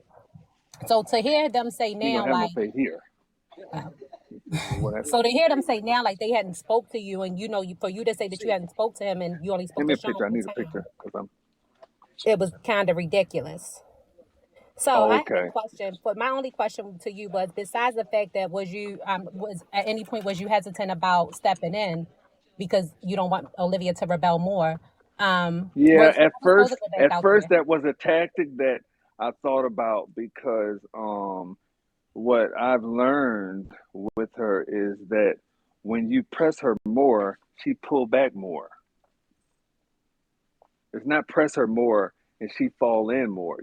So to hear them say We ain't now, gonna have no like, fade here. uh, Whatever. so to hear them say now, like they hadn't spoke to you, and for you to say that you hadn't spoke to him and you only spoke Send me to a Sean picture. I one need a picture time, because I'm. it was kind of ridiculous. So Oh, I had a okay. question. But my only question to you was, besides the fact that was at any point was you hesitant about stepping in because you don't want Olivia to rebel more? Yeah. Was At I was supposed to first, go back at out first, there? that was a tactic that I thought about because what I've learned with her is that when you press her more, she pull back more. It's not press her more and she fall in more.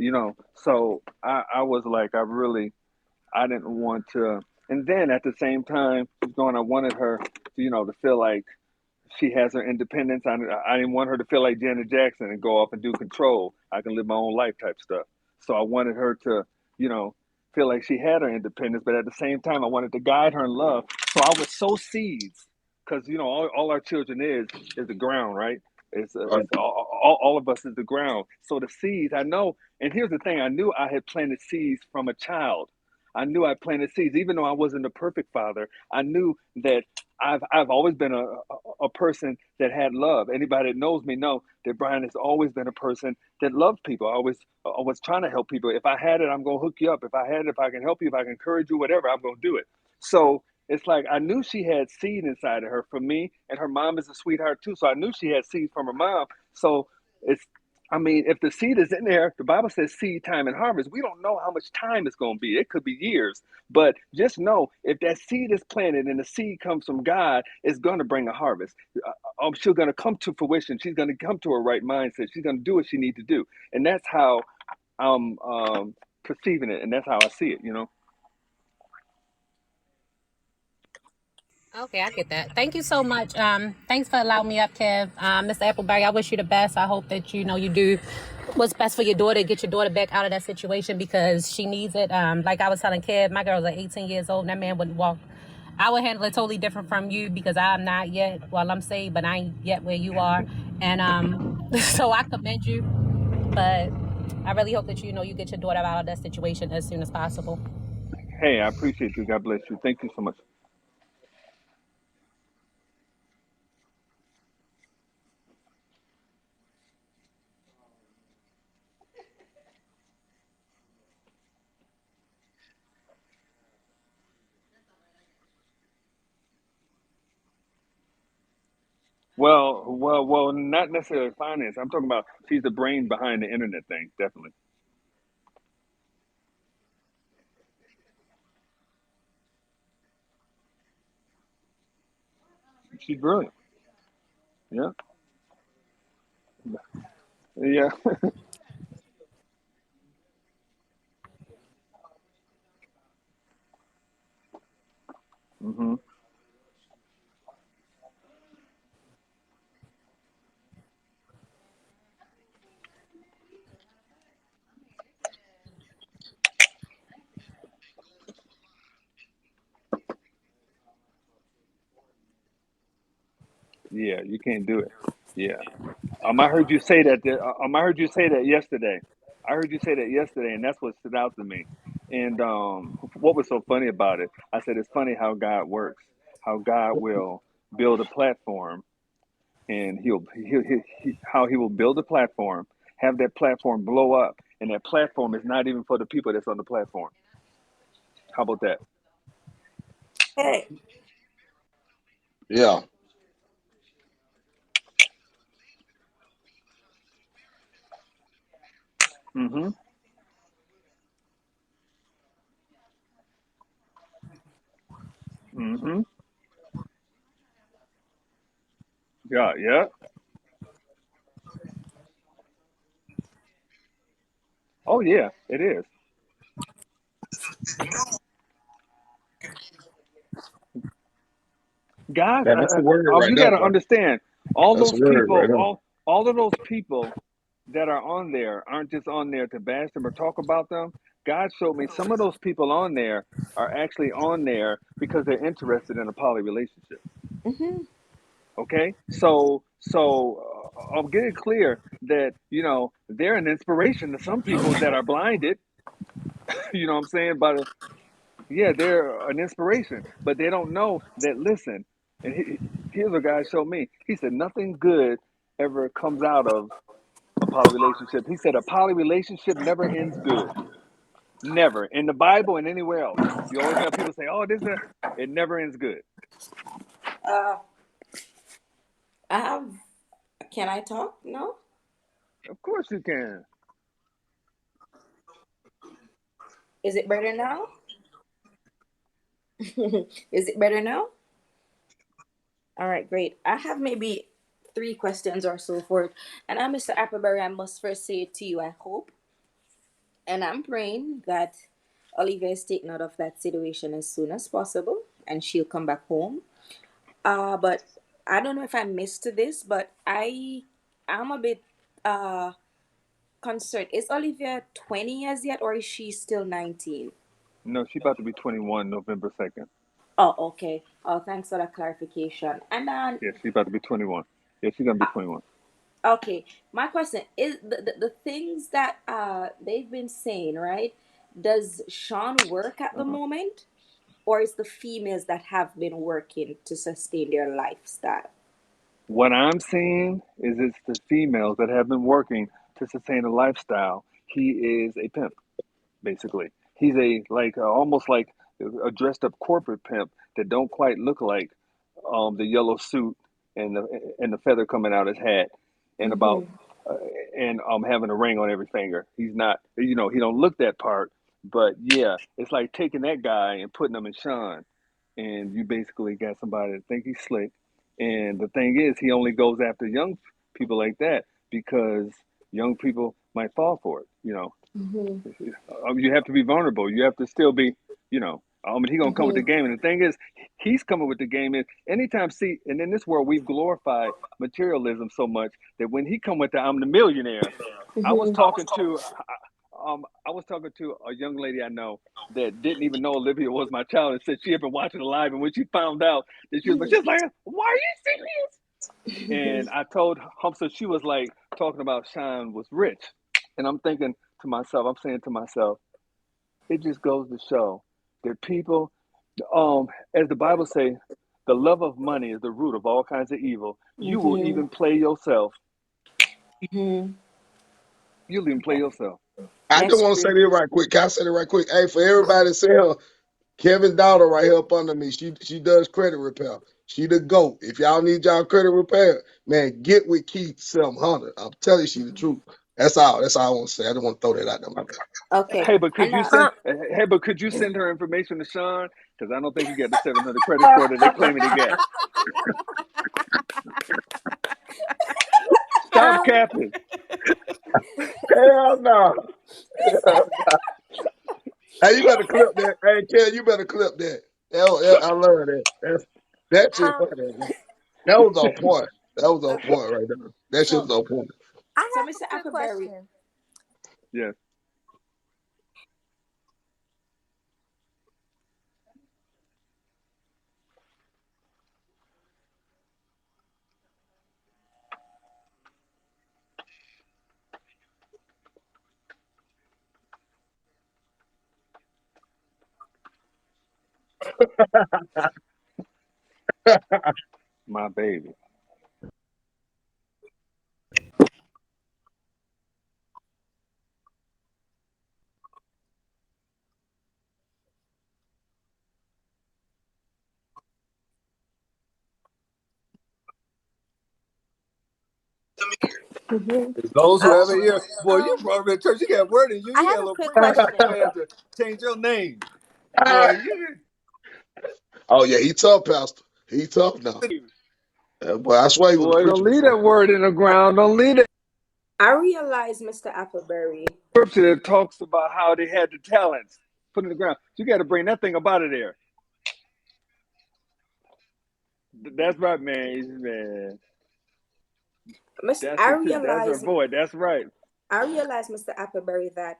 So I was like, I didn't want to. And then at the same time, she's going, I wanted her to, to feel like she has her independence. I didn't want her to feel like Janet Jackson and go off and do control. I can live my own life type stuff. So I wanted her to, you know, feel like she had her independence, but at the same time, I wanted to guide her in love. So I would sow seeds because all our children is the ground, right? Right. It's all of us is the ground. So the seeds, I know. And here's the thing: I knew I had planted seeds from a child. I knew I planted seeds, even though I wasn't a perfect father. I knew that I've always been a person that had love. Anybody that knows me know that Bryan has always been a person that loved people. I was trying to help people. If I had it, I'm gonna hook you up. If I had it, if I can help you, if I can encourage you, whatever, I'm gonna do it. So it's like I knew she had seed inside of her from me, and her mom is a sweetheart too. So I knew she had seed from her mom. So it's I mean, if the seed is in there, the Bible says seed time and harvest. We don't know how much time it's going to be. It could be years. But just know if that seed is planted and the seed comes from God, it's going to bring a harvest. She's going to come to fruition. She's going to come to her right mindset. She's going to do what she needs to do. And that's how I'm perceiving it. And that's how I see it. Okay, I get that. Thank you so much. Thanks for allowing me up, Kev. Mr. Appleberry, I wish you the best. I hope that you do what's best for your daughter, get your daughter back out of that situation because she needs it. Like I was telling Kev, my girl's like 18 years old, and that man wouldn't walk. I would handle it totally different from you because I'm not yet, well, I'm saved, but I ain't yet where you are. And so I commend you, but I really hope that you get your daughter out of that situation as soon as possible. Hey, I appreciate you. God bless you. Thank you so much. Well, not necessarily finance. I'm talking about she's the brain behind the internet thing, definitely. She's brilliant. Yeah, yeah. hmm Yeah, you can't do it. Yeah. I heard you say that. I heard you say that yesterday. I heard you say that yesterday, and that's what stood out to me. And what was so funny about it? I said it's funny how God works. How God will build a platform, and how He will build a platform, have that platform blow up, and that platform is not even for the people that's on the platform. How about that? Hey, Yeah. Mm-hmm. Mm-hmm. Yeah. Yeah. Oh yeah, it is. God, Man, that's the word right you there, got to bro. understand all That's the those word right people, there. all of those people that are on there aren't just on there to bash them or talk about them. God showed me some of those people on there are actually on there because they're interested in a poly relationship. hmm Okay, so I'm getting clear that they're an inspiration to some people that are blinded. You know what I'm saying? But yeah, they're an inspiration, but they don't know that. Listen, and here's what God showed me. He said nothing good ever comes out of a poly relationship. He said a poly relationship never ends good. Never in the Bible and anywhere else. You always have people say, "Oh, it never ends good." uh, I have. Can I talk? No. Of course you can. Is it better now? Is it better now? All right, great. I have maybe three questions or so forth. And I'm Mr. Appleberry. I must first say it to you. I hope and I'm praying that Olivia is taking out of that situation as soon as possible, and she'll come back home. But I don't know if I missed this, but I am a bit uh concerned. Is Olivia 20 years yet, or is she still 19? No, she about to be 21 November 2nd. Oh, okay. Oh, thanks for the clarification. And then, Yeah, she about to be 21. Yeah, she's gonna be 21. okay, my question is the things that they've been saying, right? Does Sean work at the Uh-huh. moment, or is the females that have been working to sustain their lifestyle? What I'm seeing is it's the females that have been working to sustain a lifestyle. He is a pimp, basically. He's a like almost like a dressed up corporate pimp that don't quite look like the yellow suit and the feather coming out his hat and about Mm-hmm. uh, and having a ring on every finger. He's not, he don't look that part, but yeah, it's like taking that guy and putting him in Sean, and you basically got somebody that think he's slick. And the thing is, he only goes after young people like that because young people might fall for it. Mm-hmm. You have to be vulnerable. You have to still be, he gonna come with the Mm-hmm. game. And the thing is, he's coming with the game. And anytime, see, and in this world, we've glorified materialism so much that when he come with the "I'm the millionaire," I was Mm-hmm. talking to, I was talking to a young lady I know that didn't even know Olivia was my child, and said she had been watching it live. And when she found out that she was, just like, "Why are you serious?" And I told her, so she was like talking about Sean was rich, and I'm thinking to myself, I'm saying to myself, it just goes to show that people, as the Bible say, the love of money is the root of all kinds of evil. You will Mm-hmm. even play yourself. Mm-hmm. You'll even play yourself. I just That's want to say true. this right quick. Can I say it right quick? Hey, for everybody saying Kevin's daughter right here up under me. She does credit repair. She the GOAT. If y'all need y'all credit repair, man, get with Keith 700. I'm telling you, she the truth. That's all. That's all I want to say. I just want to throw that out there, my bad. Okay, Hey, but could and you Uh, send? Hey, but could you send her information to Sean? Because I don't think he got the 700 credit score that they claiming he got. Stop um, capping. Hell no. Hey, you better clip that. Hey, Ken, you better clip that. I love that. That shit um, funny. Man. That was on point. That was on point right there. That shit so was on point. I so have Mr. a quick Appleberry, question. Yes. My baby. Mhm. Those who Uh, have an ear, boy, you brought me to church. You got word in you. I You got have a a little quick preacher. You question. may have to change your name, boy. You Oh yeah, he tough, Pastor. He tough now. Boy, I swear he was a Boy, don't preacher leave before. that word in the ground. Don't leave that I realize, Mr. Appleberry. scripture that talks about how they had the talents put in the ground. You got to bring that thing up out of there. That's right, man. Man, Miss, that's I her too. That's her realize, boy. That's right. I realize, Mr. Appleberry, that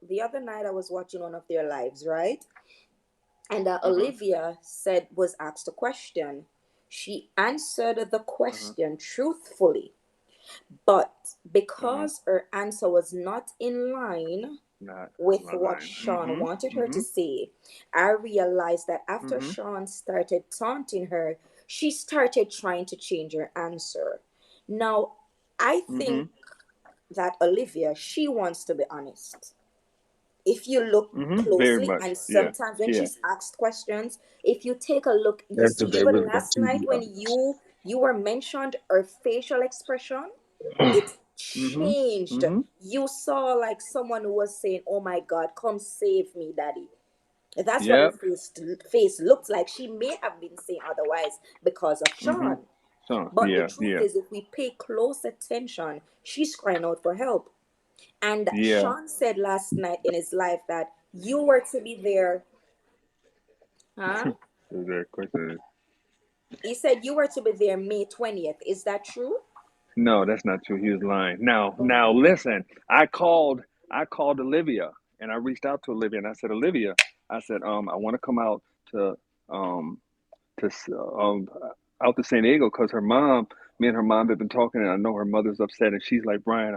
the other night I was watching one of their lives, right? And Uh huh. Olivia said was asked a question. She answered the Uh huh. question truthfully, but Uh huh. because her answer was not in line Not with my what line. Sean wanted Mm-hmm. her to Mm-hmm. say, I realized that after Mm-hmm. Sean started taunting her, she started trying to change her answer. Now, I Mm-hmm. think that Olivia, she wants to be honest. If you look Mm-hmm. Very closely, much. and Yeah. sometimes when Yeah. she's asked questions, if you take a look, you That's see because they even really got last night TV when on. you were mentioned her facial expression, it Mm-hmm. changed. Mm-hmm. You saw like someone who was saying, "Oh my God, come save me, Daddy." That's what her Yep. face looked like. She may have been saying otherwise because of Mm-hmm. Sean. So But the yeah. truth Yeah. is, if we pay close attention, she's crying out for help. And Yeah. Sean said last night in his life that You were to be there, huh? That question is, You said you were to be there May 20th. Is that true? no, that's not true. He was lying. Now, Oh. listen. I called Olivia, and I reached out to Olivia, and I said, Olivia, I said, I want to come out to, um, to, out to San Diego because me and her mom have been talking, and I know her mother's upset, and she's like, Bryan,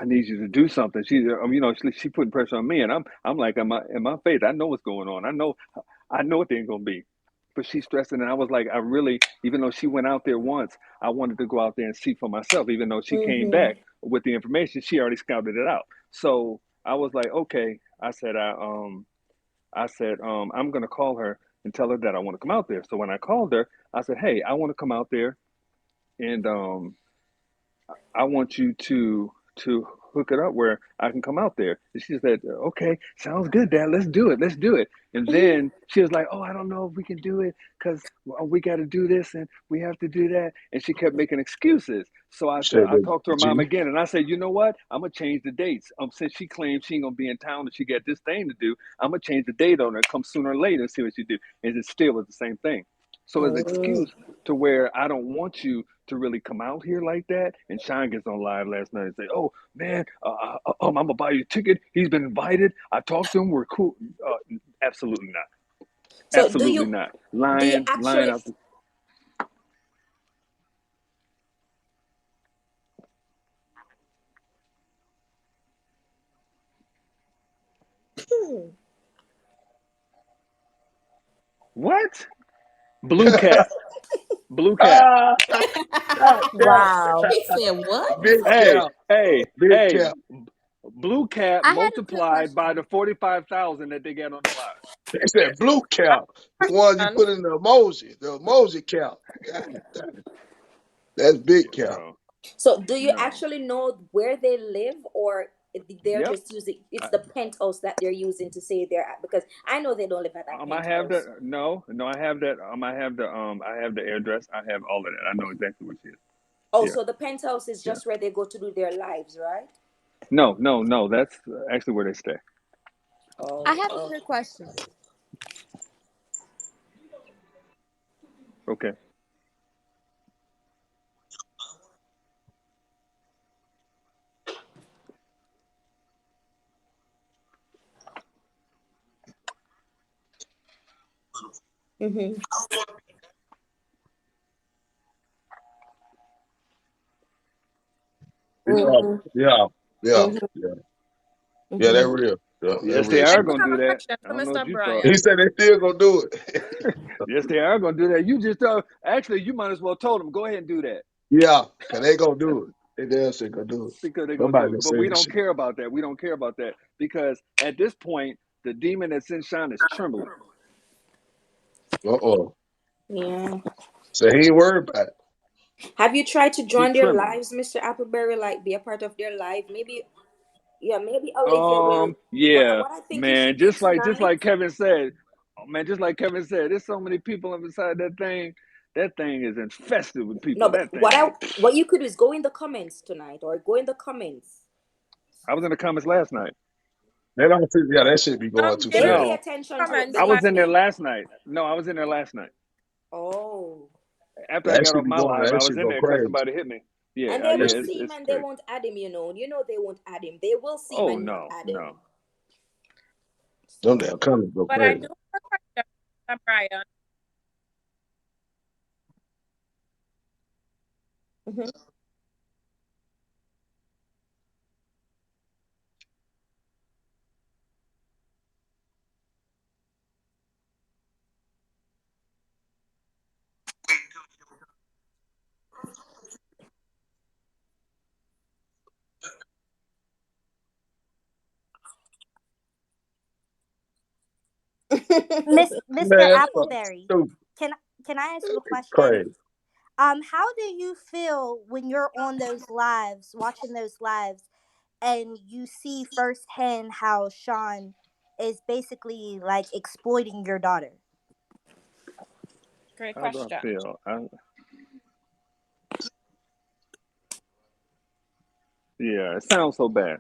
I need you to do something. She putting pressure on me, and I'm like, in my faith, I know what's going on. I know what they're gonna be. But she's stressing, and I was like, I really, even though she went out there once, I wanted to go out there and see for myself. Even though she came Mm-hmm. back with the information, she already scouted it out. So I was like, okay. I said, I'm gonna call her and tell her that I want to come out there. So when I called her, I said, hey, I want to come out there, and I want you to hook it up where I can come out there. And she said, okay, sounds good, Dad. Let's do it. Let's do it. And then she was like, oh, I don't know if we can do it because we got to do this and we have to do that. And she kept making excuses. So I said, Said I the talked to her mom G. again, and I said, you know what? I'm gonna change the dates. Since she claims she ain't gonna be in town and she got this thing to do, I'm gonna change the date on her. Come sooner or later and see what she do. And it still was the same thing. So as an Oh. excuse to where I don't want you to really come out here like that. And Sean gets on live last night and say, "Oh man, I'm gonna buy you a ticket. He's been invited. I talked to him. We're cool." Absolutely not. So Absolutely not. do you Lying actually out. What? Blue cat. Blue cat. Ah, God damn. Wow. He said what? Big Hey, cow. hey, Big hey. cow. I Blue had a cat quick multiplied question. by the 45,000 that they get on the live. They said blue cow. The ones you Um, put in the emoji cow. God damn. That's big cow. No, so do you no. actually know where they live, or they're Yep. just using it's I, the penthouse that they're using to say they're at? Because I know they don't live at that I have penthouse. the no. I have that. I have the address. I have all of that. I know exactly where she is. Oh, Yeah, so the penthouse is yeah. just where they go to do their lives, right? No, no, no. That's actually where they stay. I Oh, have a quick okay. question. Okay. Mm-hmm. Yeah, Mm-hmm. yeah, yeah, Mm-hmm. yeah. Yeah, that Mm-hmm. real. Yeah, that Yes, they real I are shit. do gonna have do a that. question I for don't know what Mr. you thought. He Bryan. said they still gonna do it. Yes, they are gonna do that. You just actually, you might as well told them go ahead and do that Yeah, cause they gonna do it. They damn shit gonna do it. because they're gonna Somebody do gonna it. But say we this don't shit. care about that. We don't care about that because at this point, the demon that's in Sean is trembling. Uh-oh. Yeah. So he ain't worried about it. Have you tried to He's join their trembling. lives, Mr. Appleberry? Like be a part of their life? Maybe, yeah, maybe Olivia will. Yeah, What I think you should man. do Just tonight. like Kevin said, oh, man. Just like Kevin said, there's so many people inside that thing. That thing is infested with No, people. but That thing is. what you could do is go in the comments tonight, or go in the comments. I was in the comments last night. They don't see, yeah, that shit be going too They In fast. pay No, attention to it. comments, I Believe was like in there me. last night. No, I was in there last night. Oh. After I That got shit off be my going, live, that I was shit in go there because crazy. somebody hit me. And Yeah, they That will yeah, shit, see him it's and they crazy. won't add him, you know. You know they won't add him. They will see him Oh and not no, add him. no. them So damn comments go but I crazy. do have a question, Mr. Bryan. mhm. Mr. Man, that's fucking Appleberry, stupid. can can I ask you a question? Crazy. How do you feel when you're on those lives, watching those lives, and you see firsthand how Sean is basically like exploiting your daughter? Great How do I question. feel? Yeah, it sounds so bad.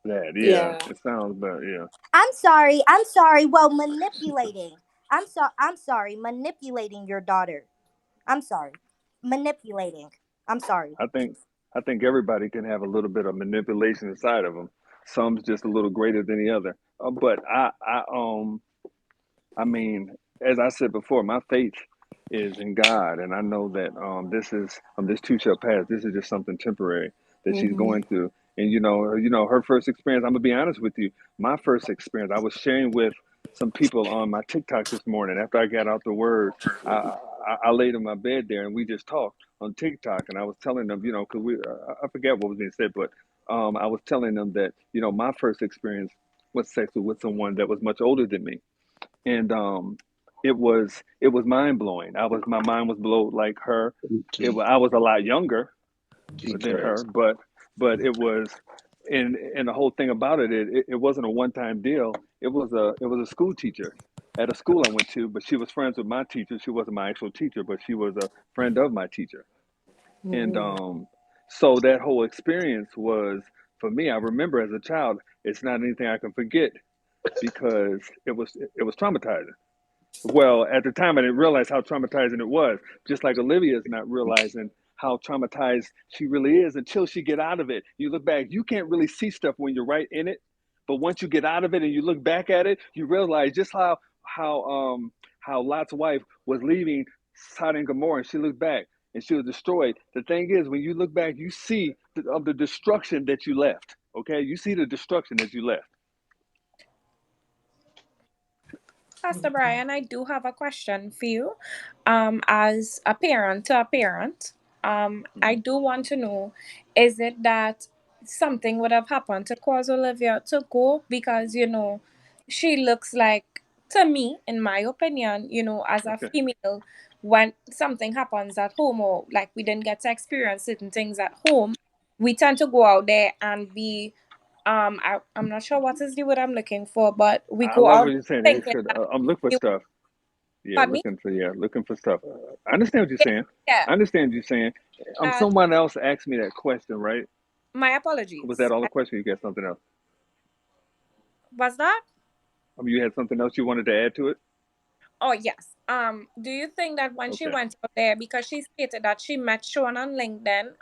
That, yeah, Yeah. it sounds better. Yeah, I'm sorry. I'm sorry. Well, manipulating. I'm sorry. Manipulating your daughter. I'm sorry. Manipulating. I'm sorry. I think I think everybody can have a little bit of manipulation inside of them. Some's just a little greater than the other. But I mean, as I said before, my faith is in God, and I know that this too shall pass. This is just something temporary that she's Mm-hmm. going through. And her first experience. I'm gonna be honest with you. My first experience, I was sharing with some people on my TikTok this morning after I got out the word. I laid in my bed there, and we just talked on TikTok, and I was telling them, because I forget what was being said, but I was telling them that my first experience was sexual with someone that was much older than me, and it was mind blowing. My mind was blown like her. Key, I was a lot younger key than crash. her, but it was, and the whole thing about it wasn't a one time deal. It was a school teacher at a school I went to, but she was friends with my teacher. She wasn't my actual teacher, but she was a friend of my teacher, and Mm-hmm. so that whole experience was, for me. I remember as a child, it's not anything I can forget because it was traumatizing. Well, at the time, I didn't realize how traumatizing it was. Just like Olivia is not realizing how traumatized she really is until she get out of it. You look back, you can't really see stuff when you're right in it, but once you get out of it and you look back at it, you realize just how how Lot's wife was leaving Sodom and Gomorrah, and she looked back and she was destroyed. The thing is, when you look back, you see the destruction that you left. Okay, you see the destruction that you left. Pastor Brian, I do have a question for you. As a parent to a parent, I Mhm. do want to know, is it that something would have happened to cause Olivia to go? Because, she looks like, to me, in my opinion, as a Okay. female, when something happens at home or like we didn't get to experience certain things at home, we tend to go out there and be I'm not sure what is the word I'm looking for, but we I go love out what you're saying. It's thinking good. that I'm looking for we stuff. Yeah, pardon me? looking for stuff. I understand what you're Yeah, saying. yeah. I understand what you're saying. Uh, Someone else asked me that question, right? my Was that apologies. all the question? You got something else? Was that? You had something else you wanted to add to it? Oh yes. Do you think that when she Okay. went out there, because she stated that she met Sean on LinkedIn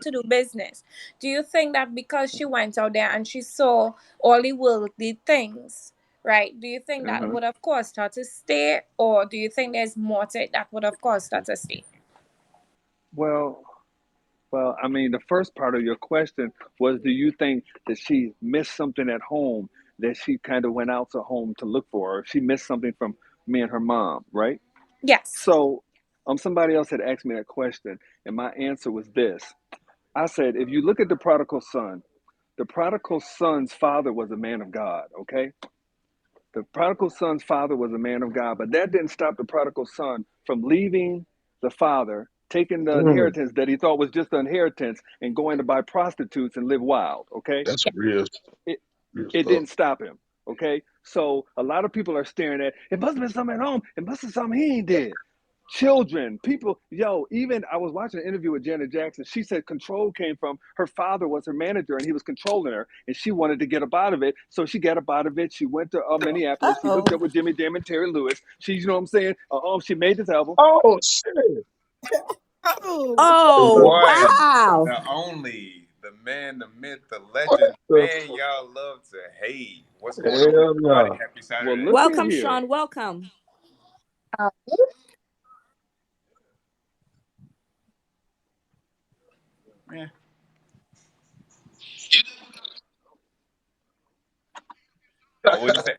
to do business, do you think that because she went out there and she saw all the worldly things, right? Do you think that Uh-huh. would have caused her to stay, or do you think there's more to it that would have caused her to stay? Well, I mean, the first part of your question was, do you think that she missed something at home that she kind of went out to home to look for, or she missed something from me and her mom, right? Yes. So, somebody else had asked me that question, and my answer was this. I said, if you look at the prodigal son's father was a man of God, okay? The prodigal son's father was a man of God, but that didn't stop the prodigal son from leaving the father, taking the Mm, inheritance that he thought was just the inheritance, and going to buy prostitutes and live wild, okay? that's real, It, real it stuff. didn't stop him, okay? So a lot of people are staring at, it must have been something at home, it must have been something he ain't did. Children, people, even I was watching an interview with Janet Jackson. She said control came from her father was her manager and he was controlling her, and she wanted to get up out of it. So she got up out of it. She went to Uh Minneapolis. She hooked oh. up with Jimmy Jam and Terry Lewis. You know what I'm saying? She made this album. Oh shit! Oh. The Oh One, wow. the only, the man, the myth, the what legend. the Man, y'all love to hate. What's going on, hell everybody? no? Happy Well, Saturday. look at Welcome, here. Sean. Welcome. Man,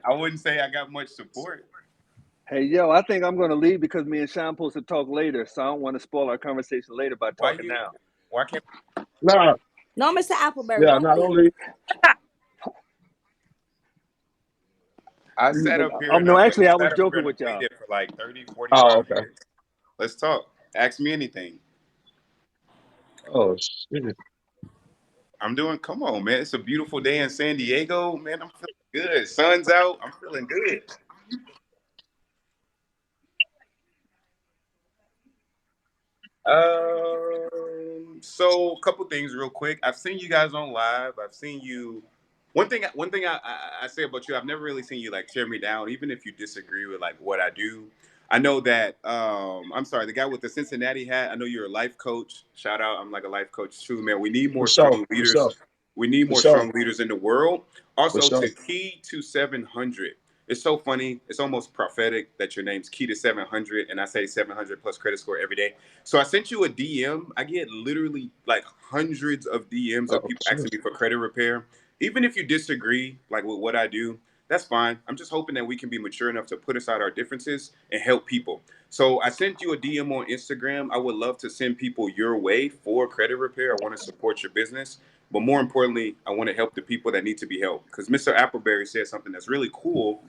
I wouldn't say I got much support. Hey, I think I'm going to leave because me and Sean supposed to talk later. So I don't want to spoil our conversation later by Why talking you? now. Why can't? Nah, No, Mr. Appleberry, yeah, don't not leave. only. I sat up here and No, I actually, I was sat up here joking and I with y'all. waited for like 30, Oh, 45 okay. minutes. Let's talk. Ask me anything. Oh shit! I'm doing. Come on, man. It's a beautiful day in San Diego, man. I'm feeling good. Sun's out. I'm feeling good. So a couple things real quick. I've seen you guys on live. I've seen you One thing I say about you, I've never really seen you like tear me down, even if you disagree with like what I do. I know that I'm sorry, the guy with the Cincinnati hat. I know you're a life coach. Shout out, I'm like a life coach too, man. We need For more sure, strong for leaders. sure, We need for more sure, strong leaders in the world. for Also, sure. to Key to 700. It's so funny. It's almost prophetic that your name's Key to 700, and I say 700 plus credit score every day. So I sent you a DM. I get literally like hundreds of DMs of Oh, people sure. asking me for credit repair. Even if you disagree, like with what I do, that's fine. I'm just hoping that we can be mature enough to put aside our differences and help people. So I sent you a DM on Instagram. I would love to send people your way for credit repair. I want to support your business. But more importantly, I want to help the people that need to be helped. Because Mr. Appleberry said something that's really cool,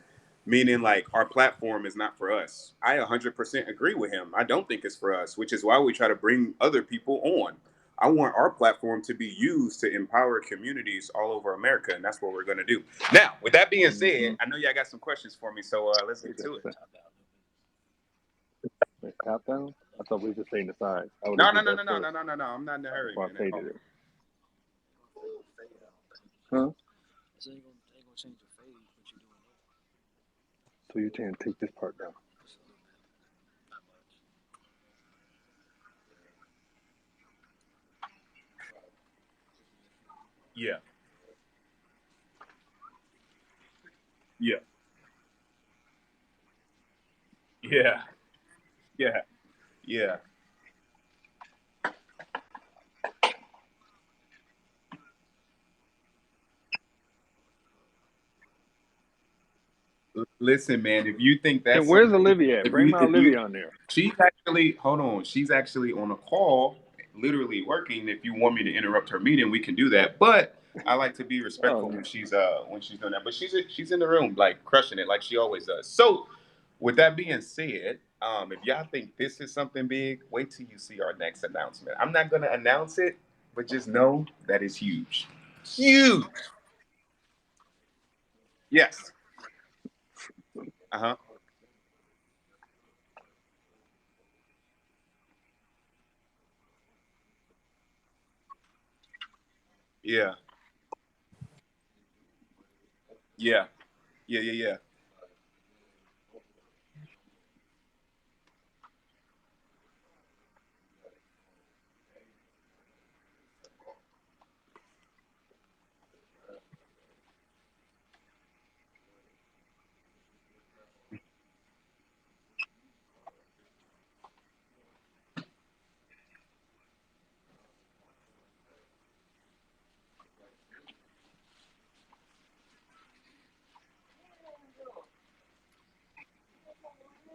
meaning like our platform is not for us. I 100% agree with him. I don't think it's for us, which is why we try to bring other people on. I want our platform to be used to empower communities all over America, and that's what we're going to do. Now, with that being Mm-hmm. said, I know y'all got some questions for me, so let's Wait get a to it. second. Wait, top down? I thought we were just saying the size. I would No, have no, did no, that no, no, first no, no, no, no. I'm not in a hurry, before man, I at all. faded it. Huh? So you can take this part down. Yeah, yeah, yeah, yeah, yeah. Listen, man, if you think And that's where's something, Olivia at? if Bring you my if you Olivia on there. she's actually hold on, she's actually on a call, literally working. If you want me to interrupt her meeting, we can do that. But I like to be Oh, respectful when she's doing that. But she's in the room like crushing it like she always does. So with that being said, if y'all think this is something big, wait till you see our next announcement. I'm not gonna announce it, but just know that it's huge. Huge. Yes. Uh-huh. Yeah. Yeah. Yeah. Yeah. Yeah.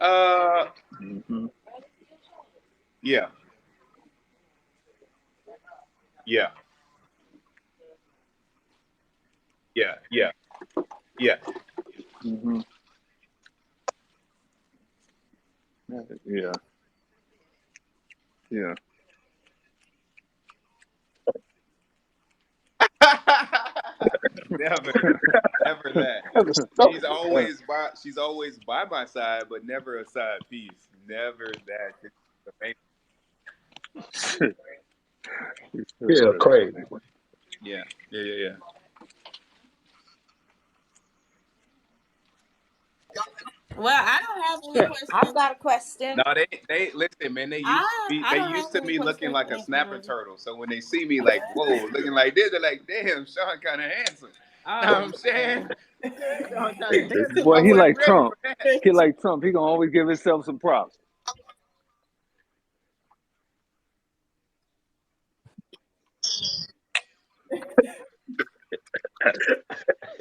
Uh, mm-hmm. yeah, yeah, yeah, yeah, yeah. Mm-hmm. Yeah, yeah. Never, never that. That's a start. She's always by my side, but never a side piece. Never that. Yeah, That's crazy. funny. Yeah, yeah, yeah, yeah. Well, I don't have any I've questions. got a question. No, they listen, man. I They don't have used to any me looking questions. like a Thank you, snapper Rosie. turtle. So when they see me like, whoa, looking like this, they're like, damn, Sean kind of handsome. Know what Oh I'm saying? man. Sean kind of handsome. Boy, I he wasn't like ready Trump. for that. He like Trump. He gonna always give himself some props.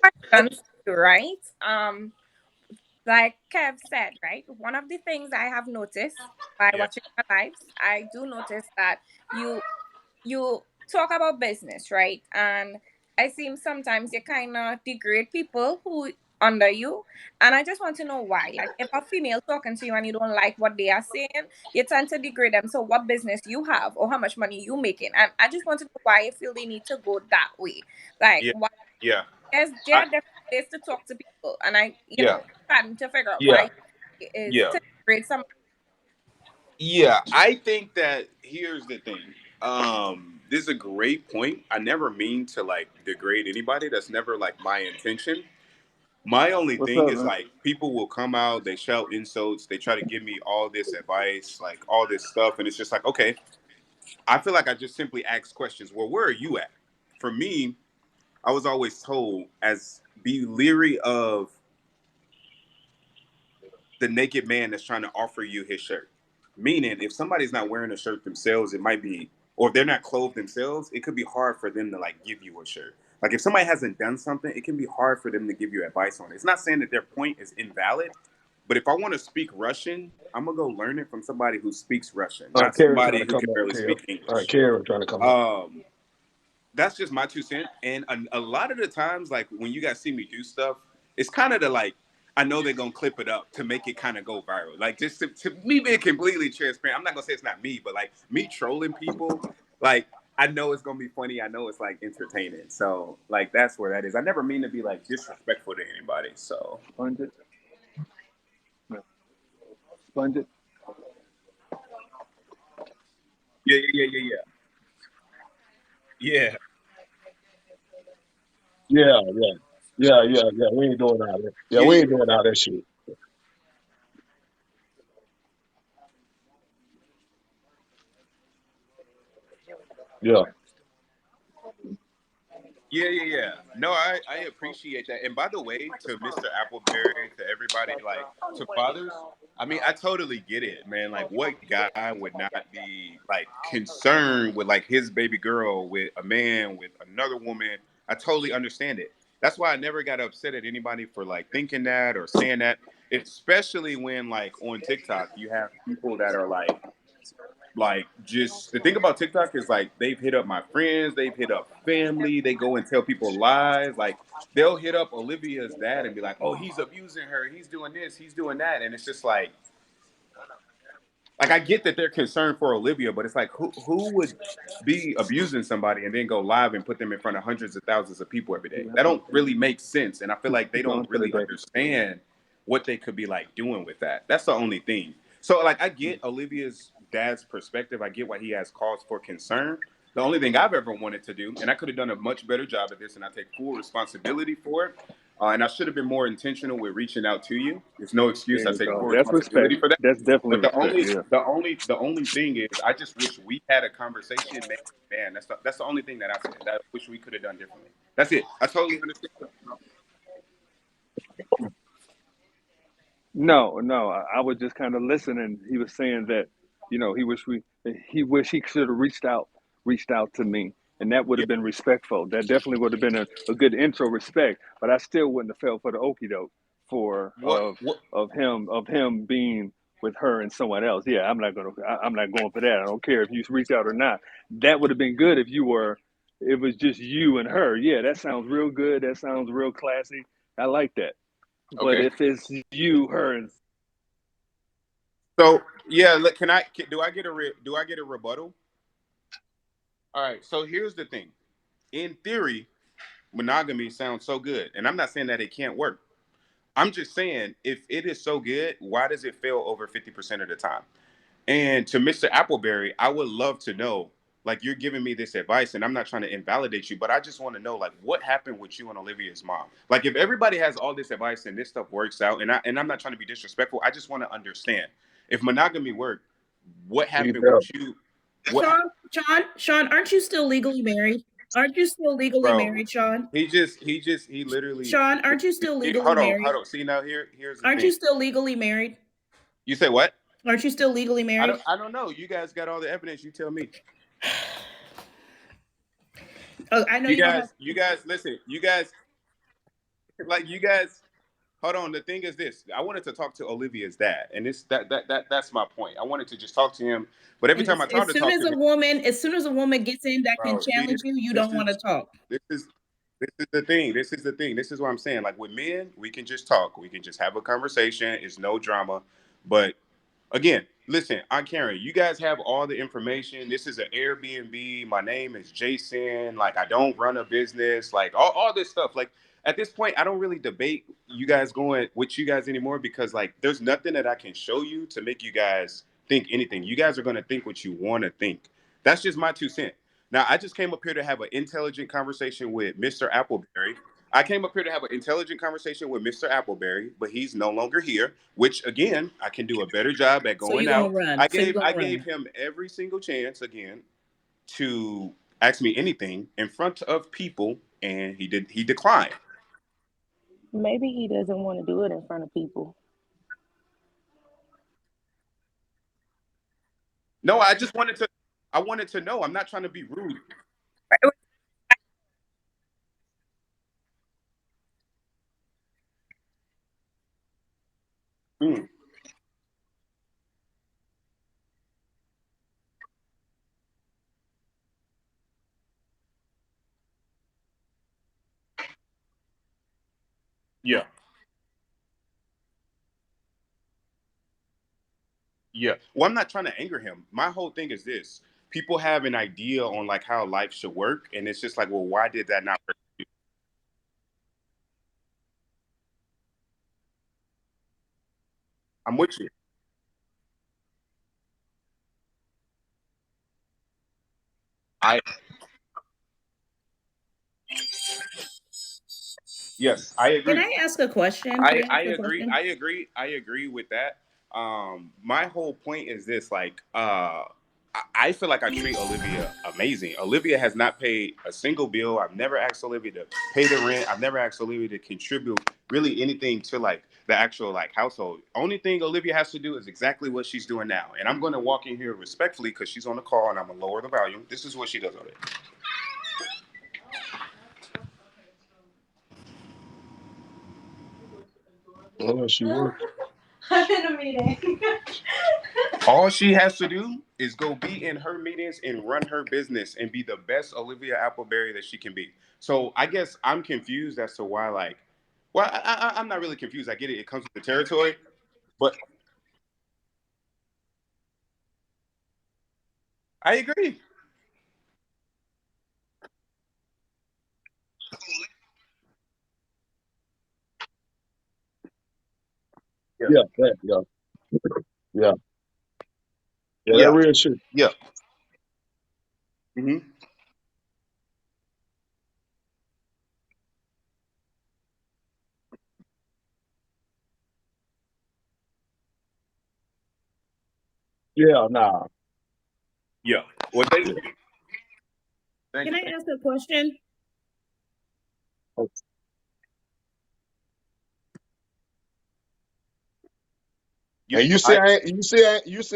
Question for you, right? Like Kev said, right? One of the things I have noticed by Yeah, watching your lives, I do notice that you you talk about business, right? And I seem sometimes you kind of degrade people who under you, and I just want to know why. Like, if a female talking to you and you don't like what they are saying, you tend to degrade them. So, what business you have or how much money you making? And I just want to know why you feel they need to go that way. Like, yeah, why? yeah. There I, are different ways to talk to people, and I, yeah, trying to figure out yeah, why it is yeah. to degrade some. Yeah, I think that here's the thing. this is a great point. I never mean to like degrade anybody. That's never like my intention. My only What's thing up, is man? like people will come out, they shout insults, they try to give me all this advice, like all this stuff, and it's just like, okay, I feel like I just simply ask questions. Well, where are you at? For me, I was always told as be leery of the naked man that's trying to offer you his shirt. Meaning, if somebody's not wearing a shirt themselves, it might be, or if they're not clothed themselves, it could be hard for them to like give you a shirt. Like if somebody hasn't done something, it can be hard for them to give you advice on it. It's not saying that their point is invalid, but if I want to speak Russian, I'm gonna go learn it from somebody who speaks Russian, not Karen trying somebody to who come can up. barely speak English. Karen trying to come up. That's just my 2 cents. And a lot of the times, like when you guys see me do stuff, it's kind of the like, I know they're gonna clip it up to make it kind of go viral. Like just to me being completely transparent. I'm not gonna say it's not me, but like me trolling people, like I know it's gonna be funny. I know it's like entertaining. So like that's where that is. I never mean to be like disrespectful to anybody. So Sponge it. No. Sponge it. yeah. Yeah. Yeah, yeah. We ain't doing all that. Yeah, Yeah, we yeah, ain't doing all that shit. Yeah. yeah. No, I appreciate that. And by the way, to Mr. Appleberry, to everybody, like to fathers, I mean, I totally get it, man. Like, what guy would not be like concerned with like his baby girl with a man with another woman? I totally understand it. That's why I never got upset at anybody for like thinking that or saying that, especially when like on TikTok you have people that are like just the thing about TikTok is like they've hit up my friends, they've hit up family, they go and tell people lies. Like they'll hit up Olivia's dad and be like, "Oh, he's abusing her, he's doing this, he's doing that," and it's just like I get that they're concerned for Olivia, but it's like who would be abusing somebody and then go live and put them in front of hundreds of thousands of people every day? Yeah, That don't really make sense, and I feel like they keep going don't for the really day. understand what they could be like doing with that. That's the only thing. So like I get Olivia's dad's perspective. I get why he has cause for concern. The only thing I've ever wanted to do, and I could have done a much better job at this, and I take full responsibility for it. And I should have been more intentional with reaching out to you. There's no excuse. There I you take go. full That's respect. responsibility for that. That's definitely But the respect. only Yeah. the only the only thing is, I just wish we had a conversation, man. That's the only thing that I said. That I wish we could have done differently. That's it. I totally understand. No, no. I was just kind of listening. He was saying that, he wish he should have reached out to me, and that would Yeah. have been respectful. That definitely would have been a good intro respect. But I still wouldn't have felt for the okie doke for What? What? of him being with her and someone else. Yeah, I'm not going for that. I don't care if you reach out or not. That would have been good if it was just you and her. Yeah, that sounds real good. That sounds real classy. I like that. But Okay. if it's you, her, and So yeah, look, do I get do I get a rebuttal? All right. So here's the thing. In theory, monogamy sounds so good, and I'm not saying that it can't work. I'm just saying if it is so good, why does it fail over 50% of the time? And to Mr. Appleberry, I would love to know, like, you're giving me this advice, and I'm not trying to invalidate you, but I just want to know, like, what happened with you and Olivia's mom? Like, if everybody has all this advice and this stuff works out, and I'm not trying to be disrespectful, I just want to understand if monogamy worked, what He happened better. with you? What, Sean, aren't you still legally married? Aren't you still legally bro? married, Sean? He literally. Sean, aren't you still legally Hold on, married? hold on. See now, here's the Aren't thing. you still legally married? You say what? Aren't you still legally married? I don't know. You guys got all the evidence. You tell me. Oh, I know you don't have. You guys, listen. You guys. Hold on. The thing is this. I wanted to talk to Olivia's dad, and that's my point. I wanted to just talk to him, but every And time I try to talk to him, as soon as a woman gets in that can bro, see, challenge you, you this don't want to is talk. this is this is the thing. This is the thing. This is what I'm saying. Like with men, we can just talk. We can just have a conversation. It's no drama. But again, listen, I'm Karen. You guys have all the information. This is an Airbnb. My name is Jason. Like I don't run a business. Like all this stuff. Like at this point, I don't really debate you guys going with you guys anymore because like there's nothing that I can show you to make you guys think anything. You guys are gonna think what you want to think. That's just my 2 cents. Now, I just came up here to have an intelligent conversation with Mr. Appleberry. I came up here to have an intelligent conversation with Mr. Appleberry, but he's no longer here. Which again, I can do a better job at So going you gonna out. run. I So you gave gonna I gave run. him every single chance again to ask me anything in front of people, and he declined. Maybe he doesn't want to do it in front of people. No, I wanted to know. I'm not trying to be rude. Mm, yeah. Yeah. Well, I'm not trying to anger him. My whole thing is this. People have an idea on like how life should work, and it's just like, well, why did that not work? I'm with you. I Yes, I Can agree. I ask a question? Can I I ask a agree. question? I agree with that. My whole point is this: like, I feel like I treat Olivia amazing. Olivia has not paid a single bill. I've never asked Olivia to pay the rent. I've never asked Olivia to contribute really anything to like the actual like household. Only thing Olivia has to do is exactly what she's doing now. And I'm going to walk in here respectfully because she's on the call, and I'm gonna lower the volume. This is what she does on it. Unless she work. I'm in a meeting. All she has to do is go be in her meetings and run her business and be the best Olivia Appleberry that she can be. So I guess I'm confused as to why, like, well, I'm not really confused. I get it; it comes with the territory. But I agree. Yeah, Yeah, yeah, yeah, yeah. That yeah, real shit. yeah. Hmm. Yeah, nah. Yeah. Well, thank Yeah. you. Thank Can you. I ask a question? You, And I, you see,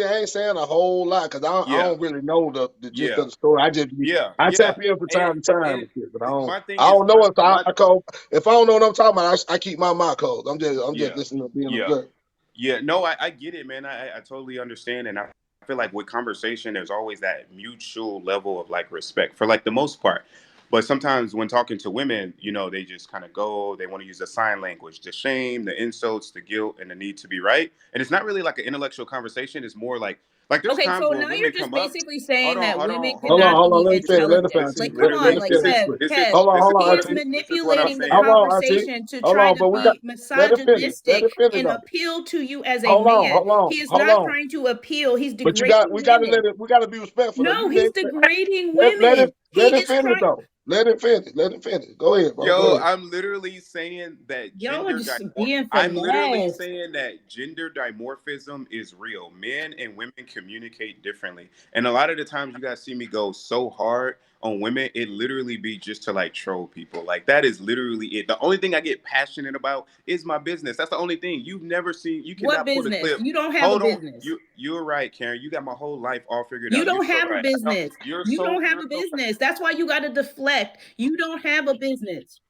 I ain't saying a whole lot because I yeah, don't really know the gist yeah, of the story. yeah, I yeah. tap in from And time to time and and shit, but my thing I is don't know if my I call if I don't know what I'm talking about. I keep my mouth closed. I'm just yeah, listening to being yeah. observed. Yeah, no, I get it, man. I totally understand, and I feel like with conversation, there's always that mutual level of like respect for like the most part. But sometimes when talking to women, you know, they just kind of go, they want to use the sign language, the shame, the insults, the guilt, and the need to be right. And it's not really like an intellectual conversation. It's more like there's Okay, times so where now you're women just come up. basically saying that women Hold on, cannot hold on. be Let me finish. Let it intelligent. finish. This is Like, come Let on, it like finish. Kev, this is Kev, Hold on, this is hold he on, what is I'm Auntie. this is what I'm manipulating the saying. Hold on, Auntie. conversation to Hold try on, to but be let it finish. Let misogynistic it finish and though. appeal to you as a Hold on, man. hold on, He is hold not on. trying to appeal. He's But degrading we gotta let women. it. We gotta be respectful though. No, You he's just degrading let women. it He is finish trying. though. Let it finish. Let it finish. Go ahead, bro. Go Yo, ahead. I'm literally saying that Y'all are gender just dimorph. being I'm literally finessed. saying that gender dimorphism is real. Men and women communicate differently, and a lot of the times you guys see me go so hard on women, it literally be just to like troll people. Like that is literally it. The only thing I get passionate about is my business. That's the only thing you've never seen. You What cannot pull the business? clip. You don't have a Hold on, business. you're right, Karen. You got my whole life all figured You out. You're don't so have a right. I know business. You don't have you're a so right. business. That's why you got to deflect. You don't have a business.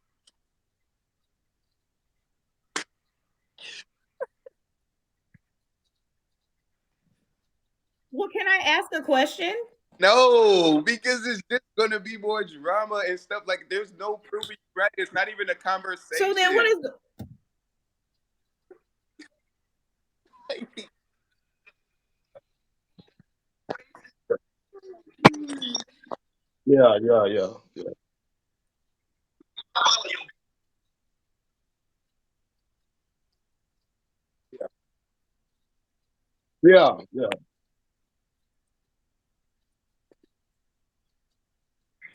Well, can I ask a question? No, because it's just gonna be more drama and stuff. Like there's no proving you right. It's not even a So then, what conversation. is? Yeah, yeah, yeah, yeah, yeah, yeah.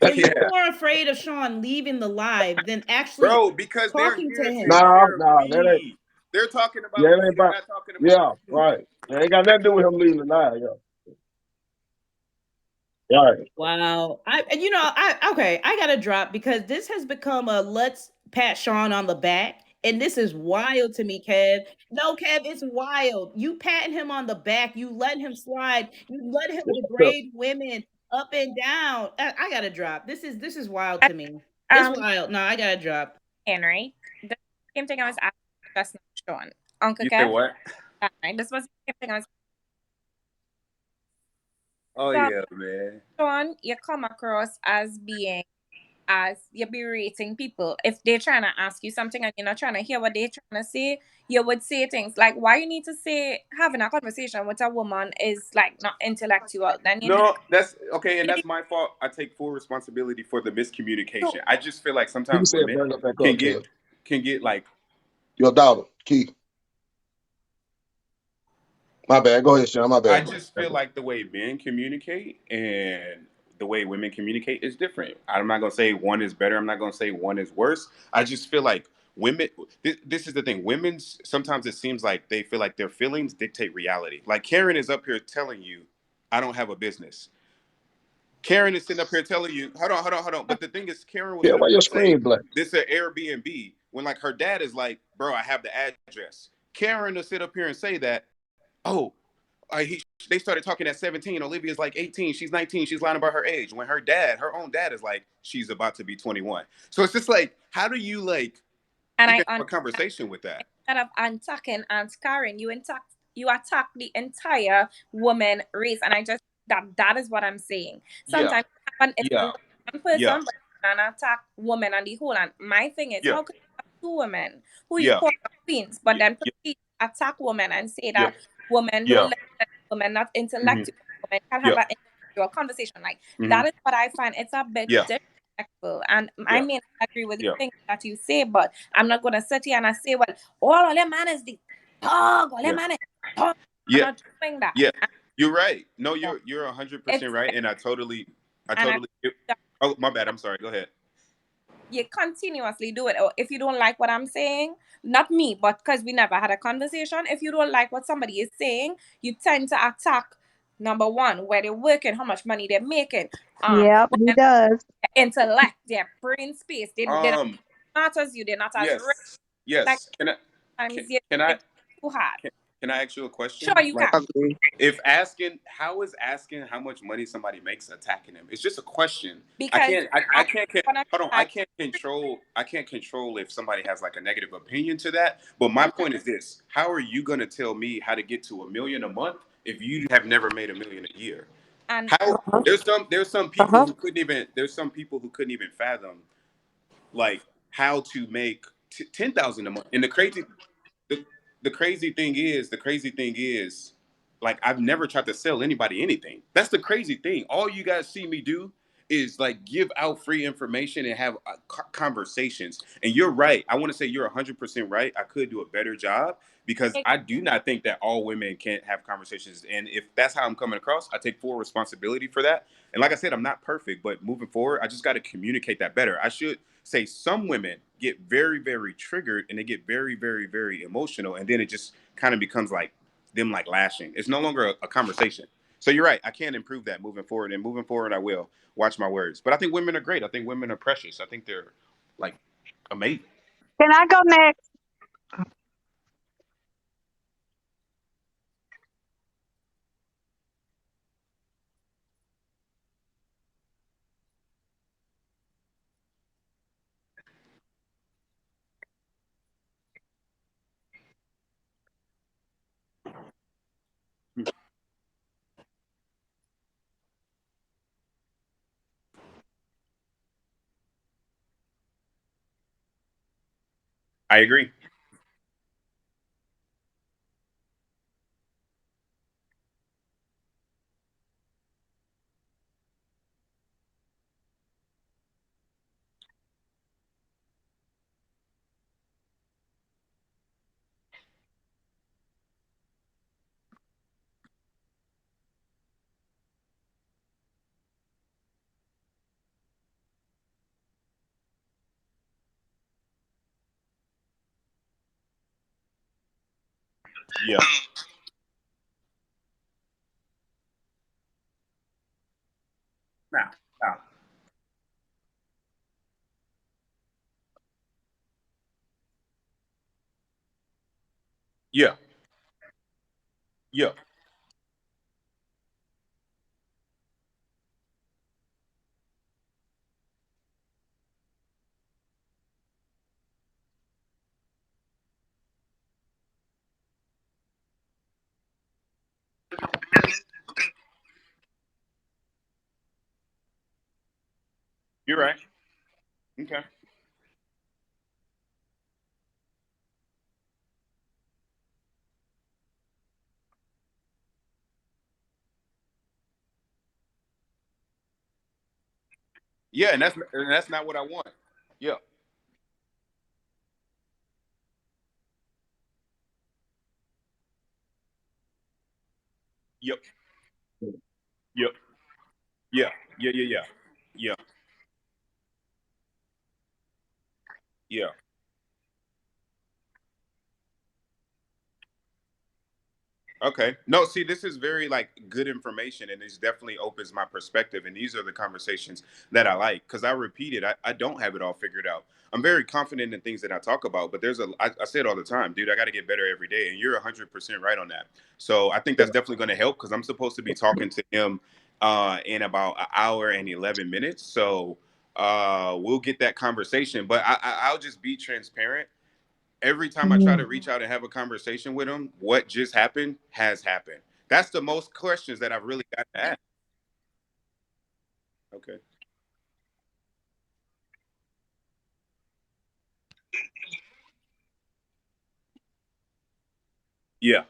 So you're Yeah, more afraid of Sean leaving the live than actually bro, because they're talking to here to him. Nah, hear nah, that ain't. me. They're talking Yeah, about it me. ain't They're about. not talking about Yeah, you. right. It ain't got nothing to do with him leaving the line. Yeah, right. Wow. Okay, I gotta drop because this has become a let's pat Sean on the back. And this is wild to me, Kev. No, Kev, it's wild. You patting him on the back, you letting him slide, you let him So, degrade women up and down. I gotta drop. This is wild And, to me. It's um, wild. No, I gotta drop. Henry, the same thing I was asking just now, Sean. Uncle You say Kev, what? right? This was the same thing I was. Oh So, yeah, man. Sean, you come across as being as you're berating people. If they're trying to ask you something and you're not trying to hear what they're trying to say, you would say things like, why you need to say having a conversation with a woman is like not intellectual. Then you need No, that's okay, and to that's my fault. I take full responsibility for the miscommunication. so I just feel like he sometimes said, women "Bring it back can up, get Kev." can get like Your daughter, Keith. My bad. Go ahead, Sean. My I bad, bro. just feel like the way men communicate and the way women communicate is different. I'm not gonna say one is better. I'm not gonna say one is worse. I just feel like women. This is the thing. Women's sometimes it seems like they feel like their feelings dictate reality. Like Karen is up here telling you, "I don't have a business." Karen is sitting up here telling you, "Hold on, hold on, hold on." But the thing is, Karen will Yeah, sit up why here your and say, screen black? "This is an Airbnb," when like her dad is like, "Bro, I have the address." Karen will sit up here and say that, "Oh, they started talking at 17. Olivia's like 18. She's 19. She's lying about her age. When her own dad is like, she's about to be 21. So it's just like, how do you like and even I have a conversation with that? instead of attacking Aunt Karen, you attack the entire woman race. And I just that is what I'm saying. Yeah, Sometimes it's yeah, one yeah, person but an attack woman on the whole. And my thing is yeah, how could you have two women who you yeah, call queens, but yeah, then yeah, proceed to attack women and say yeah, that women don't yeah, listen, women not hmm intellectual, women can have yeah, an intellectual conversation. Like hmm that is what I find it's a bit yeah, disrespectful. And I yeah, may not agree with the yeah, things that you say, but I'm not gonna sit here and I say, well, all them man is the dog, all them yeah, man is dog. I'm yeah, not doing that. yeah. You're right. No, Yeah. you're 100% It's right, and I and I totally. Oh, my bad. I'm sorry. Go ahead. you continuously do it. Or if you don't like what I'm saying, not me, but because we never had a conversation, if you don't like what somebody is saying, you tend to attack number one, where they're working, how much money they're making, Yep, he women, does. intellect, their brain space. They're Um. not as you, they're not as rich. Yes. Like Yes. sometimes you Can I it's too hard. can, can I ask you a Sure question? you Like, can. Agree. if asking how is asking how much money somebody makes attacking them? It's just a question. I Because can't. I can't. wanna Hold on. I try can't control. I can't control if somebody has like a negative opinion to that. But my point is this: how are you going to tell me how to get to 1 million a month if you have never made 1 million a year? and How Uh-huh. there's some people Uh-huh. who couldn't even fathom like how to make 10,000 a month. And the, the crazy thing is, like I've never tried to sell anybody anything. That's the crazy thing. All you guys see me do is like give out free information and have conversations. And you're right. I want to say you're 100% right. I could do a better job because I do not think that all women can't have conversations. And if that's how I'm coming across, I take full responsibility for that. And like I said, I'm not perfect, but moving forward, I just got to communicate that better. I should say some women get very, very triggered and they get very, very, very emotional. And then it just kind of becomes like them like lashing. It's no longer a conversation. So you're right. I can improve that moving forward. And moving forward, I will watch my words. But I think women are great. I think women are precious. I think they're like amazing. Can I go next? I agree. Yeah. Now, now. Yeah. Yeah. You're right. Okay. Yeah, and that's not what I want. Yeah. Yep. Yep. Yeah. Yeah. Yeah. Yeah. Yeah. Yeah. Okay. No, see, this is very like good information, and this definitely opens my perspective. And these are the conversations that I like because I repeat it. I don't have it all figured out. I'm very confident in things that I talk about, but I say it all the time, dude. I got to get better every day, and you're 100% right on that. So I think that's definitely going to help because I'm supposed to be talking to him in about an hour and 11 minutes. So we'll get that conversation, but I'll just be transparent every time I try to reach out and have a conversation with him, what just happened has happened. That's the most questions that I've really got to ask. Okay. Yeah.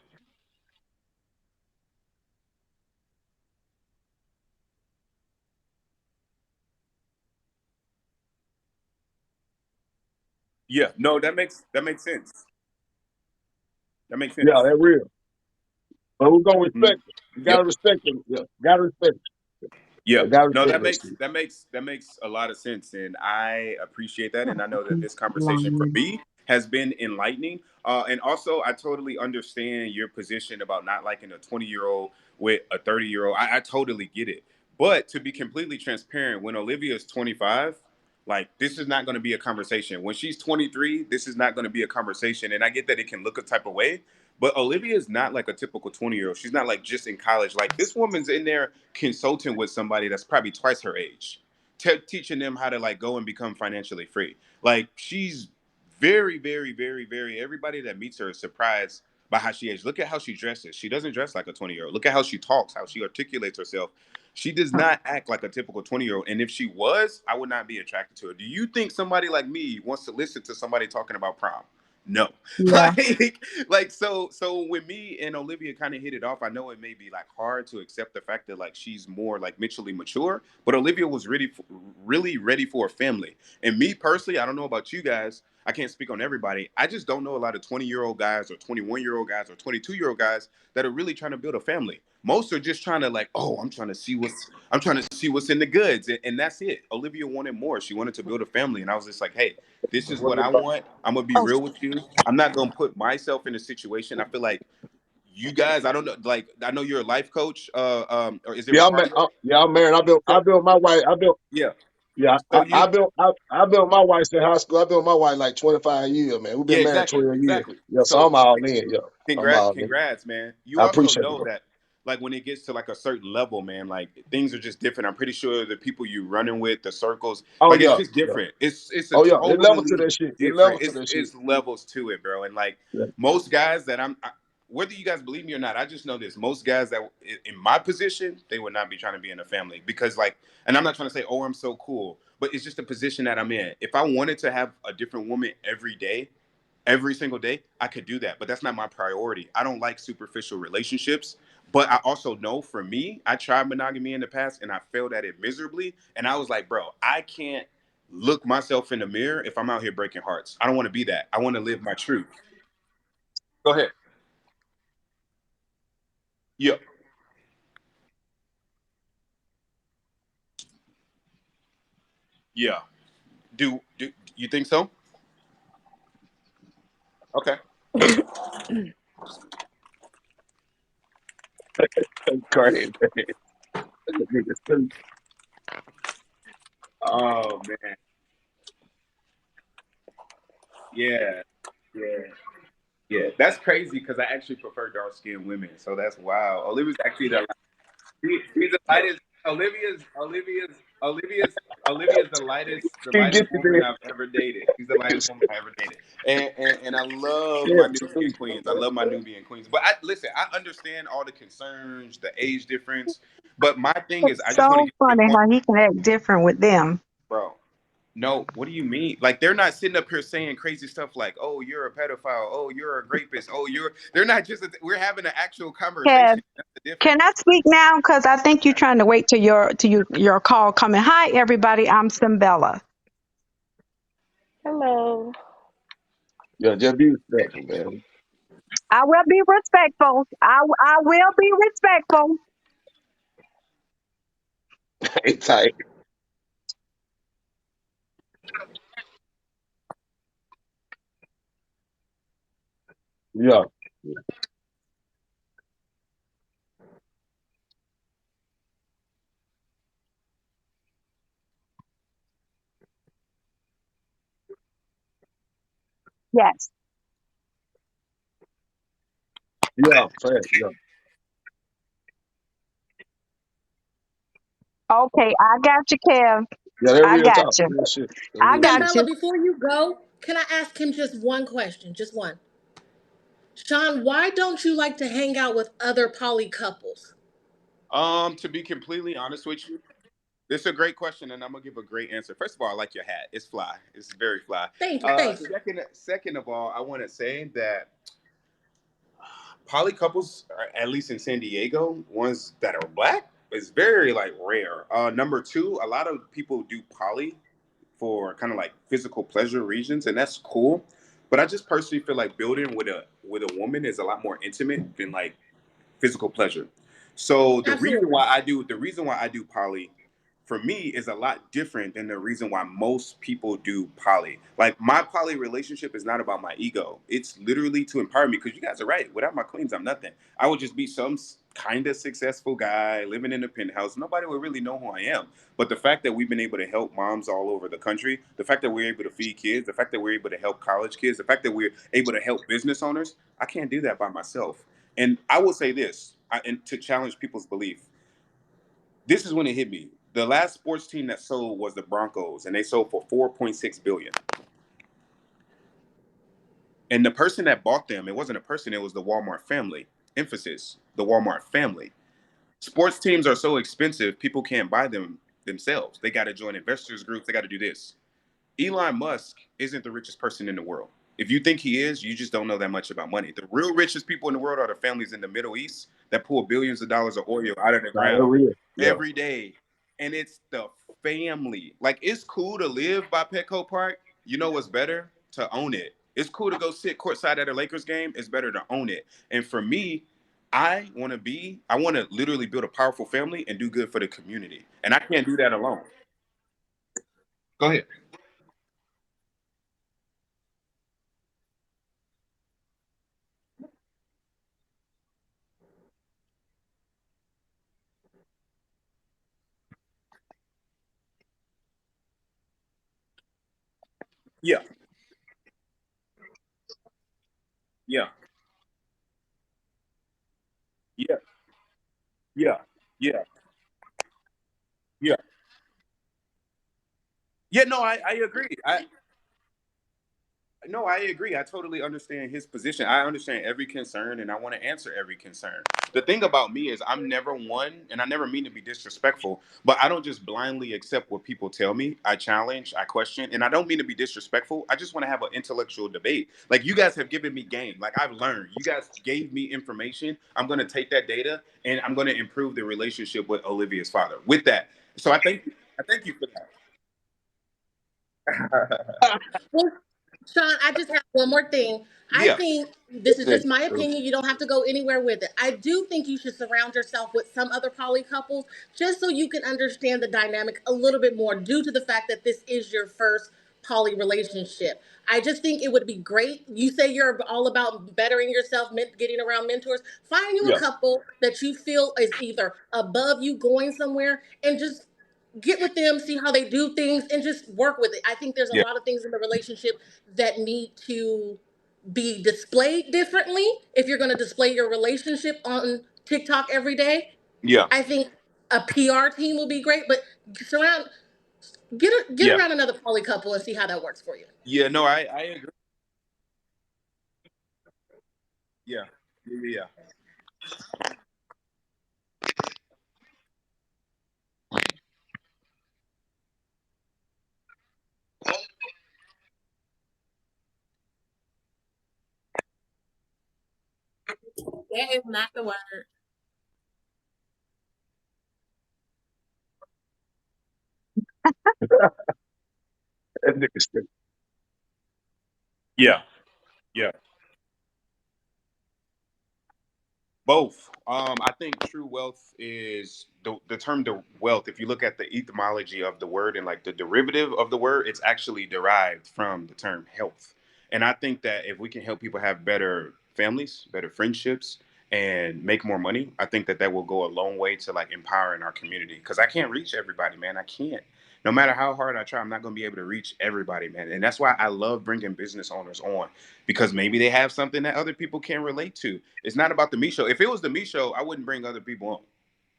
Yeah. No, that makes sense. That makes Yeah, sense. that real. But we're gonna Mhm. respect it. You Yep. gotta respect it. Yeah, gotta respect it. Yeah. You gotta No, respect that shit. that makes a lot of sense, and I appreciate that, and I know that this conversation for me has been enlightening. And also, I totally understand your position about not liking a 20-year-old with a 30-year-old. I totally get it. But to be completely transparent, when Olivia is 25, like this is not going to be a conversation. When she's 23, this is not going to be a conversation. And I get that it can look a type of way, but Olivia is not like a typical 20-year-old. She's not like just in college. Like this woman's in there consulting with somebody that's probably twice her age, teaching them how to like go and become financially free. Like she's very, very, very, very. Everybody that meets her is surprised by how she ages. Look at how she dresses. She doesn't dress like a 20-year-old. Look at how she talks, how she articulates herself. She does not act like a typical 20-year-old. And if she was, I would not be attracted to her. Do you think somebody like me wants to listen to somebody talking about prom? No. Yeah. Like so when me and Olivia kind of hit it off, I know it may be like hard to accept the fact that like she's more like mentally mature, but Olivia was really ready for a family. And me personally, I don't know about you guys, I can't speak on everybody. I just don't know a lot of 20-year-old guys or 21-year-old guys or 22-year-old guys that are really trying to build a family. Most are just trying to like, oh, I'm trying to see what's in the goods, and that's it. Olivia wanted more. She wanted to build a family, and I was just like, hey, this is what I want. I'm gonna be Oh, real with you. I'm not gonna put myself in a situation. I feel like you guys. I don't know. Like I know you're a life coach. Or is it Yeah, Ricardo? yeah, I'm married. I So built my wife. yeah. Yeah, So you. I built my wife in high school. I built my wife like 25 years, man. We've Yeah. been married Exactly. 12 years. Exactly. Yeah, so So I'm all in. Yeah, I'm all in. congrats, man. You I also appreciate it, know bro. that like when it gets to like a certain level, man, like things are just different. I'm pretty sure the people you running with, the circles, Oh like it's yeah, just yeah. different. It's a Oh yeah, it level to totally that shit. It different. level to that shit. It's levels to it, bro. And like Yeah. most guys that whether you guys believe me or not, I just know this. Most guys that in my position, they would not be trying to be in a family because like, and I'm not trying to say, oh, I'm so cool, but it's just the position that I'm in. If I wanted to have a different woman every single day, I could do that, but that's not my priority. I don't like superficial relationships, but I also know for me, I tried monogamy in the past and I failed at it miserably. And I was like, bro, I can't look myself in the mirror if I'm out here breaking hearts. I don't want to be that. I want to live my truth. Go ahead. Yeah. Yeah. Do you think so? Okay. That's crazy. That nigga stupid. Oh man, yeah, yeah, yeah. That's crazy because I actually prefer dark skinned women, so that's wild. Olivia's actually she's the lightest. Olivia's Olivia's the He get lightest you woman there. I've ever dated. She's the lightest woman I ever dated, and I love Yeah, my Nubian stupid, queens. I man. love my Nubian queens. But I listen. I understand all the concerns, the age difference. But my thing is, It's I just want to so get to the funny point, how he can act different with them. bro. No, what do you mean? Like they're not sitting up here saying crazy stuff like, "Oh, you're a pedophile. Oh, you're a rapist. Oh, you're." They're not just. We're having an actual Kev, conversation. That's the can difference. I speak now? Because I think you're trying to wait till your call coming. Hi, everybody. I'm Simbella. Hello. Yeah, just be respectful, man. I will be respectful. I will be respectful. It's tight. Yeah. Yes. Yeah. Fact. Yeah. Okay, I got you, Kev. Yeah, that I real got talk. you. Real shit. That I real got shit. Bella, you. before you go, can I ask him just one question? Just one. Sean, why don't you like to hang out with other poly couples? To be completely honest with you, this is a great question, and I'm gonna give a great answer. First of all, I like your hat. It's fly. It's very fly. Thank you, thank you. Second of all, I want to say that poly couples, at least in San Diego, ones that are black, is very like rare. Number two, a lot of people do poly for kind of like physical pleasure reasons, and that's cool. But I just personally feel like building with a woman is a lot more intimate than like physical pleasure. So Absolutely. the reason why I do poly for me is a lot different than the reason why most people do poly. Like my poly relationship is not about my ego. It's literally to empower me because you guys are right. Without my queens, I'm nothing. I would just be some kind of successful guy living in a penthouse. Nobody would really know who I am. But the fact that we've been able to help moms all over the country, the fact that we're able to feed kids, the fact that we're able to help college kids, the fact that we're able to help business owners, I can't do that by myself. And I will say this, and to challenge people's belief, this is when it hit me. The last sports team that sold was the Broncos, and they sold for 4.6 billion. And the person that bought them, it wasn't a person, it was the Walmart family. Emphasis, the Walmart family. Sports teams are so expensive, people can't buy them themselves. They got to join investors groups. They got to do this. Elon Musk isn't the richest person in the world. If you think he is, you just don't know that much about money. The real richest people in the world are the families in the Middle East that pull billions of dollars of oil out of the Nah, that ground real. Yeah. every day. And it's the family. Like it's cool to live by Petco Park. You know what's better? To own it. It's cool to go sit courtside at a Lakers game. It's better to own it. And for me, I want to literally build a powerful family and do good for the community. And I can't do that alone. Go ahead. Yeah. Yeah. Yeah. Yeah. Yeah. Yeah. Yeah, no, I agree. I agree. I totally understand his position. I understand every concern and I want to answer every concern. The thing about me is I'm never one, and I never mean to be disrespectful, but I don't just blindly accept what people tell me. I challenge, I question, and I don't mean to be disrespectful. I just want to have an intellectual debate. Like you guys have given me game. Like I've learned. You guys gave me information. I'm going to take that data and I'm going to improve the relationship with Olivia's father. With that. So I thank you for that. Well, Sean, I just have one more thing. I Yeah. think this is Yeah. just my opinion. You don't have to go anywhere with it. I do think you should surround yourself with some other poly couples just so you can understand the dynamic a little bit more due to the fact that this is your first poly relationship. I just think it would be great. You say you're all about bettering yourself, getting around mentors. Find you a Yeah. couple that you feel is either above you going somewhere, and just get with them, see how they do things, and just work with it. I think there's a Yeah. lot of things in the relationship that need to be displayed differently. If you're going to display your relationship on TikTok every day, Yeah. I think a PR team will be great. But surround, get Yeah. around another poly couple and see how that works for you. Yeah. No, I agree. Yeah. Yeah. That is not the word. That nigga straight. Yeah. Yeah. Both. I think true wealth is the term the wealth. If you look at the etymology of the word and like the derivative of the word, it's actually derived from the term health. And I think that if we can help people have better families, better friendships, and make more money, I think that that will go a long way to like empowering our community. Because I can't reach everybody, man. I can't. No matter how hard I try, I'm not going to be able to reach everybody, man. And that's why I love bringing business owners on, because maybe they have something that other people can relate to. It's not about the me show. If it was the me show, I wouldn't bring other people on.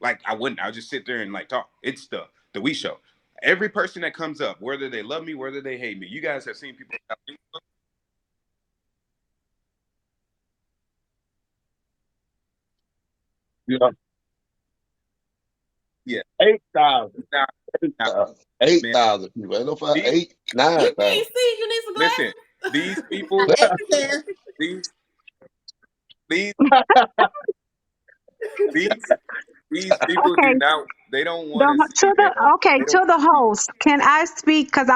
Like I wouldn't. I would just sit there and like talk. It's the we show. Every person that comes up, whether they love me, whether they hate me, you guys have seen people. Yeah. Yeah, 8,000. nah, nah, 8,000. man. 8,000 people. Ain't no five, These, eight, You 9,000. can't see. You need some listen, these people, glasses. Amen. these, these, these, these people do Okay, not. They don't want to the see, to man. the okay They to don't. the host. Can I speak? Cause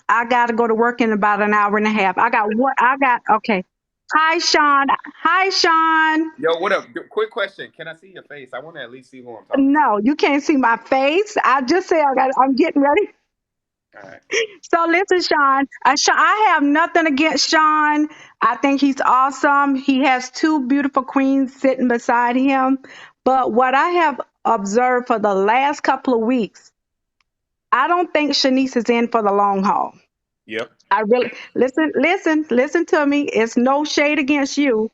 I gotta go to work in about an hour and a half. I got what I got. Okay. Hi, Sean. Hi, Sean. Yo, what up? Quick question. Can I see your face? I want to at least see who I'm talking to. No, you can't see my face. I just say I'm getting ready. All right. So listen, Sean. Sean, I have nothing against Sean. I think he's awesome. He has two beautiful queens sitting beside him. But what I have observed for the last couple of weeks, I don't think Shanice is in for the long haul. Yep. I really listen to me. It's no shade against you.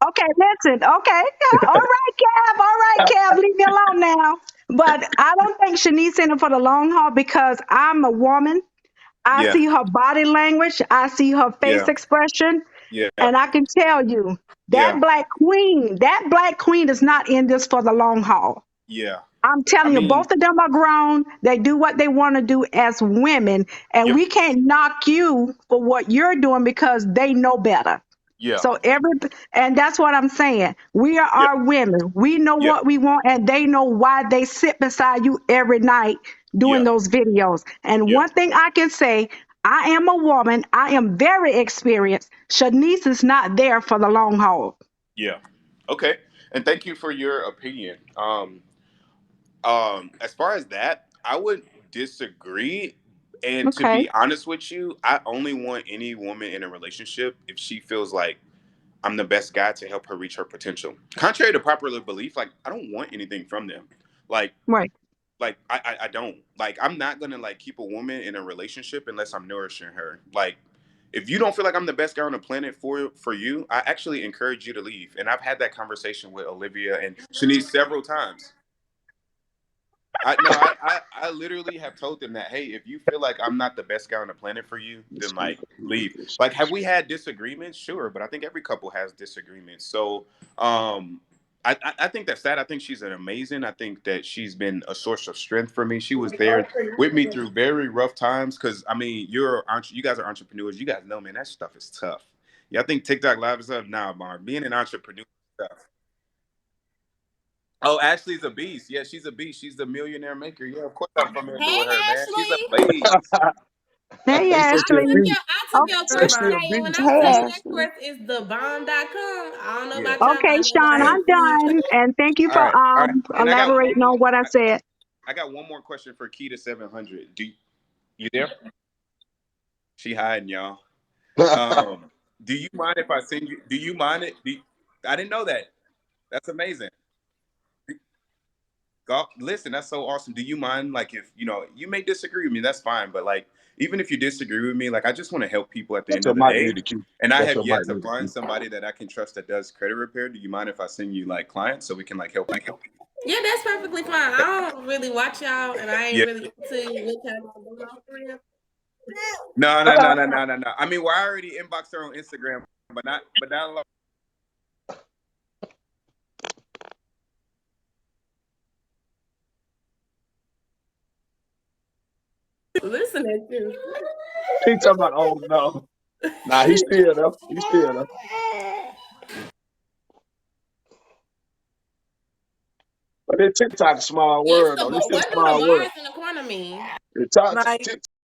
Okay, listen. Okay, all right, Kev. All right, Kev. Leave me alone now. But I don't think Shanice in it for the long haul because I'm a woman. I Yeah. see her body language. I see her face Yeah. expression. Yeah. And I can tell you Yeah. that black queen is not in this for the long haul. Yeah. I'm I telling you, mean, both of them are grown. They do what they want to do as women. And yep. we can't knock you for what you're doing because they know better. Yeah. So and that's what I'm saying. We are Yep. our women. We know Yep. what we want, and they know why they sit beside you every night doing Yeah. those videos. And Yeah. one thing I can say, I am a woman. I am very experienced. Shanice is not there for the long haul. Yeah. Okay. And thank you for your opinion. As far as that, I would disagree. And to Okay. be honest with you, I only want any woman in a relationship if she feels like I'm the best guy to help her reach her potential. Contrary to popular belief, like I don't want anything from them. Like Right. I don't like I'm not gonna like keep a woman in a relationship unless I'm nourishing her. Like if you don't feel like I'm the best guy on the planet for you, I actually encourage you to leave. And I've had that conversation with Olivia and Shanice several times. I no, I literally have told them that, hey, if you feel like I'm not the best guy on the planet for you, This then nigga like stupid leave. as Like, have we had disagreements? Sure, but I think every couple has disagreements. So, I think that's sad. I think she's an amazing. I think that she's been a source of strength for me. She was there with me through very rough times. Because I mean, you guys are entrepreneurs. You guys know, man, that stuff is tough. Yeah, I think TikTok live is tough. Nah, Mar, being an entrepreneur is tough. Oh, Ashley's a beast. Yeah, she's a beast. She's the millionaire maker. Yeah, of course I'm familiar Hey, with her, man. She's a Ashley. beast. Hey, They said she a Ashley. beast. I Oh, took your Said course she a today, and when beast. I Hey, tell you that Ashley. course is the bomb.com. I don't know Yeah. about y'all, but okay, I know what Sean, I Hey, I'm do for you. done. And thank you all for right, all right. And elaborating on what I said. I got one more question for Key to 700. You there? She hiding, y'all. Do you mind if I send you? Do you mind it? I didn't know that. That's amazing. Listen, that's so awesome. Do you mind, like, if you may disagree with me, that's fine. But like, even if you disagree with me, like, I just want to help people at the That's end your of the mic day. need to keep. And I That's have your yet mic to need to find keep. somebody that I can trust that does credit repair. Do you mind if I send you like clients so we can like help people? Yeah, that's perfectly fine. I don't really watch y'all, and I ain't Yeah. really into what y'all doing for real. No, no, no, no, no, no, no. I mean, well, I already inboxed her on Instagram, but not. Listen at you. He talking about, oh no. Nah, he's still there. He's still there. But then TikTok a small Yes, world though. This is a what do the small world. bars in the corner mean? TikTok, Like